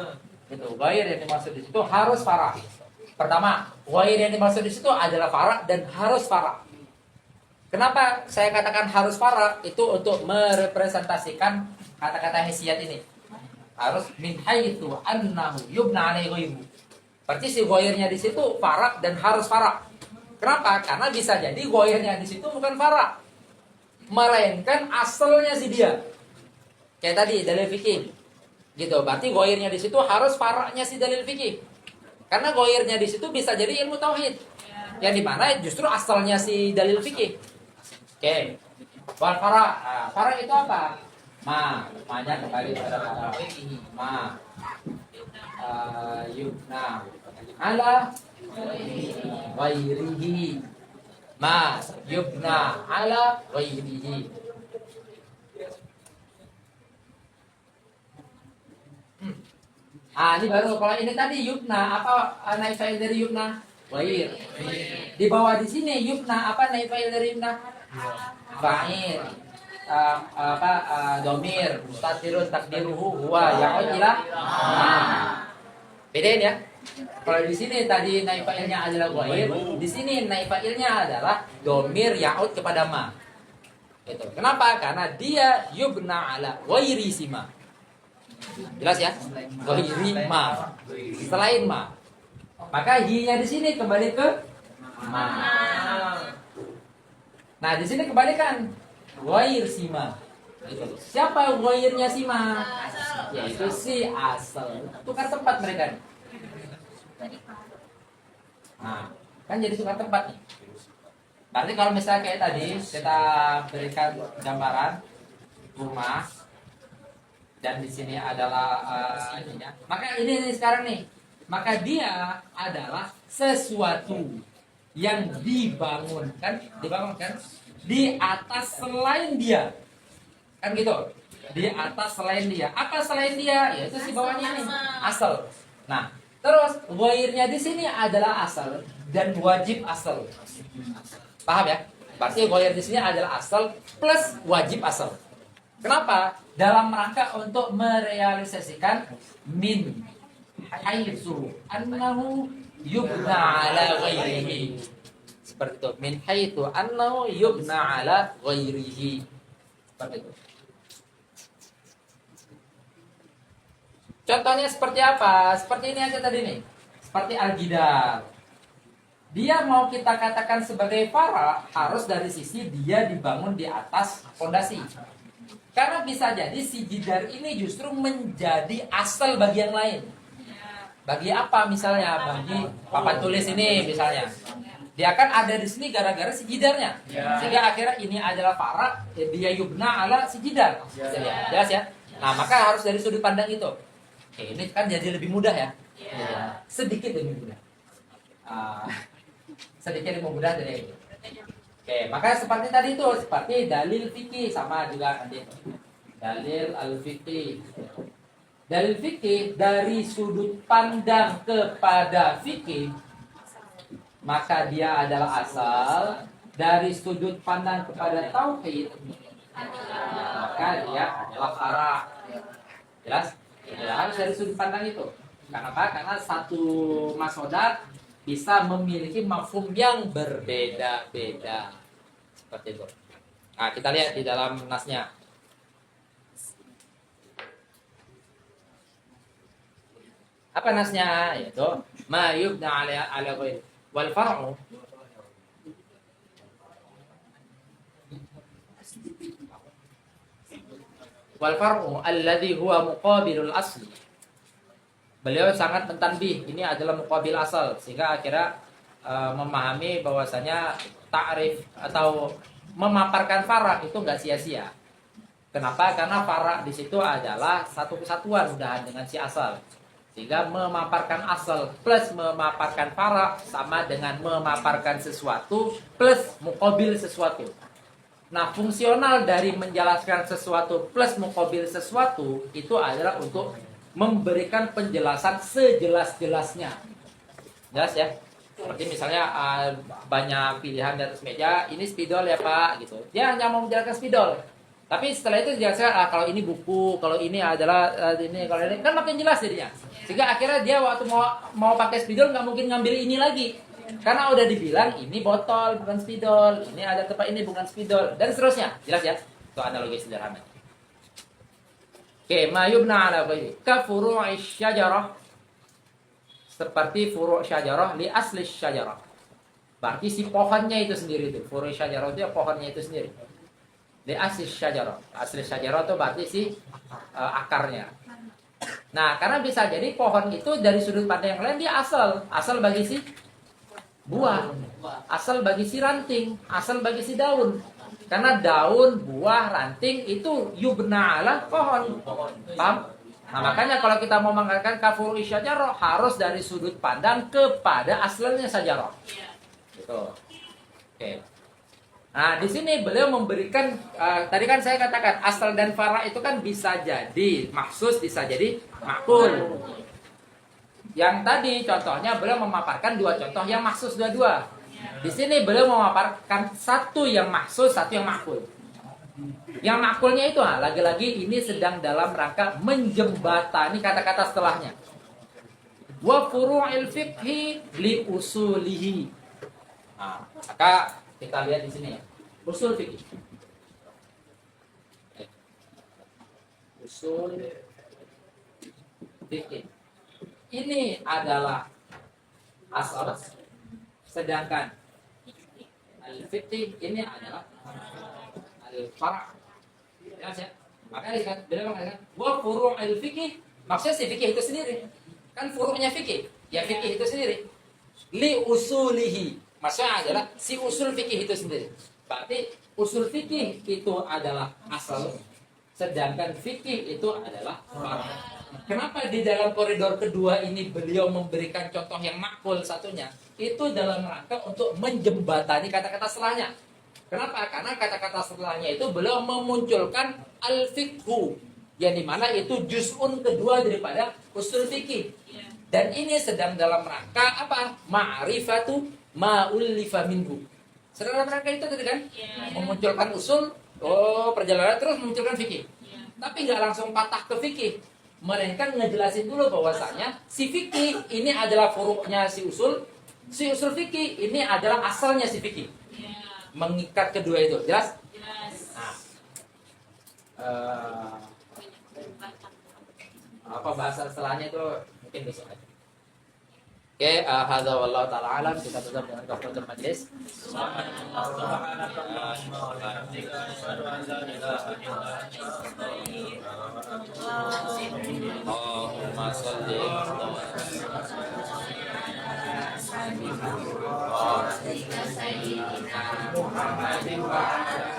Itu ghair yang dimaksud di situ harus fara. Pertama, ghair yang dimaksud di situ adalah fara dan harus fara. Kenapa saya katakan harus fara? Itu untuk merepresentasikan kata-kata haysiyat ini. Harus min haitsu annahu yubna alaihi ghairu. Berarti si ghairnya di situ fara dan harus fara. Kenapa? Karena bisa jadi ghairnya di situ bukan fara, melainkan asalnya si dia. Kayak tadi dalil fikih. Gitu. Berarti ghairnya di situ harus faranya si dalil fikih. Karena ghairnya di situ bisa jadi ilmu tauhid. Yang dimana justru asalnya si dalil fikih. Oke. Wal fara. Fara itu apa? Ma-nya kembali pada fara. Ma. Yubna ala ghairihi. Ma yubna ala ghairihi. Ini baru. Kalau ini tadi yubna, apa naib fa'il dari yubna? Ghair. Di bawah di sini yubna, apa naib fa'il dari yubna? Fa'il. Domir mustatirun takdiruhu huwa ya'ud ila bedain ya. Kalau di sini tadi naib fa'ilnya adalah ghair, di sini naib fa'ilnya adalah domir ya'ud kepada ma. Gitu. Kenapa? Karena dia yubna ala ghairi sima. Jelas ya? Ghairi ma. Selain ma. Maka hi-nya di sini kembali ke ma. Nah, di sini kebalikan. Ghair sima. Gitu. Siapa ghairnya sima? Yaitu si asal. Tukar tempat mereka nih. Nah, kan jadi tukar tempat nih. Berarti kalau misalnya kayak tadi kita berikan gambaran rumah dan di sini adalah ininya. Maka ini sekarang nih. Maka dia adalah sesuatu yang dibangun kan di atas selain dia. Kan gitu. Di atas selain dia. Apa selain dia? Yaitu si bawahnya nih, asal. Nah, terus ghairnya di sini adalah asal dan wajib asal. Paham ya? Berarti ghair di sini adalah asal plus wajib asal. Kenapa? Dalam rangka untuk merealisasikan min haitsu annahu yubna ala ghairihi. Seperti itu. Min haitsu annahu yubna ala ghairihi. Seperti itu. Contohnya seperti apa? Seperti ini aja tadi nih. Seperti al-jidar. Dia mau kita katakan sebagai fara harus dari sisi dia dibangun di atas fondasi. Karena bisa jadi si jidar ini justru menjadi asal bagi yang lain. Bagi apa misalnya? Bagi papan tulis ini misalnya. Dia akan ada di sini gara-gara si jidarnya. Sehingga akhirnya ini adalah fara, dia yubna ala si jidar. Jelas ya? Nah, maka harus dari sudut pandang itu. Oke, ini kan jadi lebih mudah ya. Sedikit lebih mudah. Sedikit lebih mudah dari itu. Oke, maka seperti tadi itu, seperti dalil fikih sama juga nanti. Dalil al-fikih. Dalil fikih dari sudut pandang kepada fikih, maka dia adalah asal. Dari sudut pandang kepada tauhid, maka dia adalah fara. Jelas? Ya, harus dari sudut pandang itu. Kenapa? Karena satu masodat bisa memiliki mafhum yang berbeda-beda. Seperti itu. Nah, kita lihat di dalam nasnya. Apa nasnya? Yaitu ma yubna ala ghairi wal far'u wal far'u alladhi huwa muqabilul asli. Beliau sangat mentanbih ini adalah muqabil asal sehingga akhirnya memahami bahwasanya ta'rif atau memaparkan fara itu enggak sia-sia. Kenapa? Karena fara di situ adalah satu kesatuan udahan dengan si asal. Sehingga memaparkan asal plus memaparkan fara sama dengan memaparkan sesuatu plus muqabil sesuatu. Nah, fungsional dari menjelaskan sesuatu plus muqabil sesuatu itu adalah untuk memberikan penjelasan sejelas-jelasnya. Jelas ya? Seperti misalnya banyak pilihan di atas meja, ini spidol ya Pak, gitu. Dia hanya mau menjelaskan spidol. Tapi setelah itu dijelaskan, kalau ini buku, kalau ini adalah ini, kalau ini, kan makin jelas jadinya. Sehingga akhirnya dia waktu mau pakai spidol nggak mungkin ngambil ini lagi. Karena udah dibilang ini botol bukan spidol, ini ada tempat ini bukan spidol, dan seterusnya. Jelas ya? Itu analogi sederhana. Oke, ma yubna ala ghairi ka furu'i syajarah, seperti furu' syajarah li asli syajarah. Berarti si pohonnya itu sendiri itu. Furu' syajarah itu ya pohonnya itu sendiri. Li asli syajarah. Asli syajarah itu berarti si akarnya. Nah, karena bisa jadi pohon itu dari sudut pandang yang lain dia asal bagi si buah, asal bagi si ranting, asal bagi si daun. Karena daun, buah, ranting itu yubna ala pohon. Paham? Nah, makanya kalau kita mau mengatakan kafur isyajarah harus dari sudut pandang kepada asalnya sajarah. Gitu. Oke. Nah, di sini beliau memberikan tadi kan saya katakan asal dan fara itu kan bisa jadi maksus, bisa jadi makul. Yang tadi contohnya beliau memaparkan dua contoh yang maksus dua-dua. Di sini beliau memaparkan satu yang maksus, satu yang makul. Yang makulnya itu lagi-lagi ini sedang dalam rangka menjembatani kata-kata setelahnya. Wa furu'il fiqhi li usulihi. Nah, maka kita lihat di sini ya. Usul fikih. Usul fikih. Ini adalah asal, sedangkan al-fiqh ini adalah al-fara'. Jelas ya? Makanya kan beliau mengatakan wa furu' al-fiqh, maksudnya si fikih itu sendiri. Kan furu'nya fikih, ya fikih itu sendiri. Li usulihi, maksudnya adalah si usul fikih itu sendiri. Berarti usul fikih itu adalah asal, sedangkan fikih itu adalah fara'. Kenapa di dalam koridor kedua ini beliau memberikan contoh yang makul satunya? Itu dalam rangka untuk menjembatani kata-kata setelahnya. Kenapa? Karena kata-kata setelahnya itu beliau memunculkan al-fiqhu, yang dimana itu juz'un kedua daripada usul fikih. Dan ini sedang dalam rangka apa? Ma'rifatu ma'ullifa minhu. Sedang dalam rangka itu tadi kan? Memunculkan usul, perjalanan terus memunculkan fikih. Tapi nggak langsung patah ke fikih. Mereka ngejelasin dulu bahwasanya si fikih ini adalah furuknya si usul fikih ini adalah asalnya si fikih. Mengikat kedua itu, jelas? Nah, apa bahasa setelahnya itu mungkin besok aja. Oke, hadza wallahu taala alam. Kita tutup dengan kafaratul majlis. Allahumma shalli Muhammadin wa ala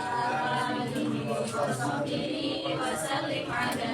alihi wa sahbihi wa sallim ala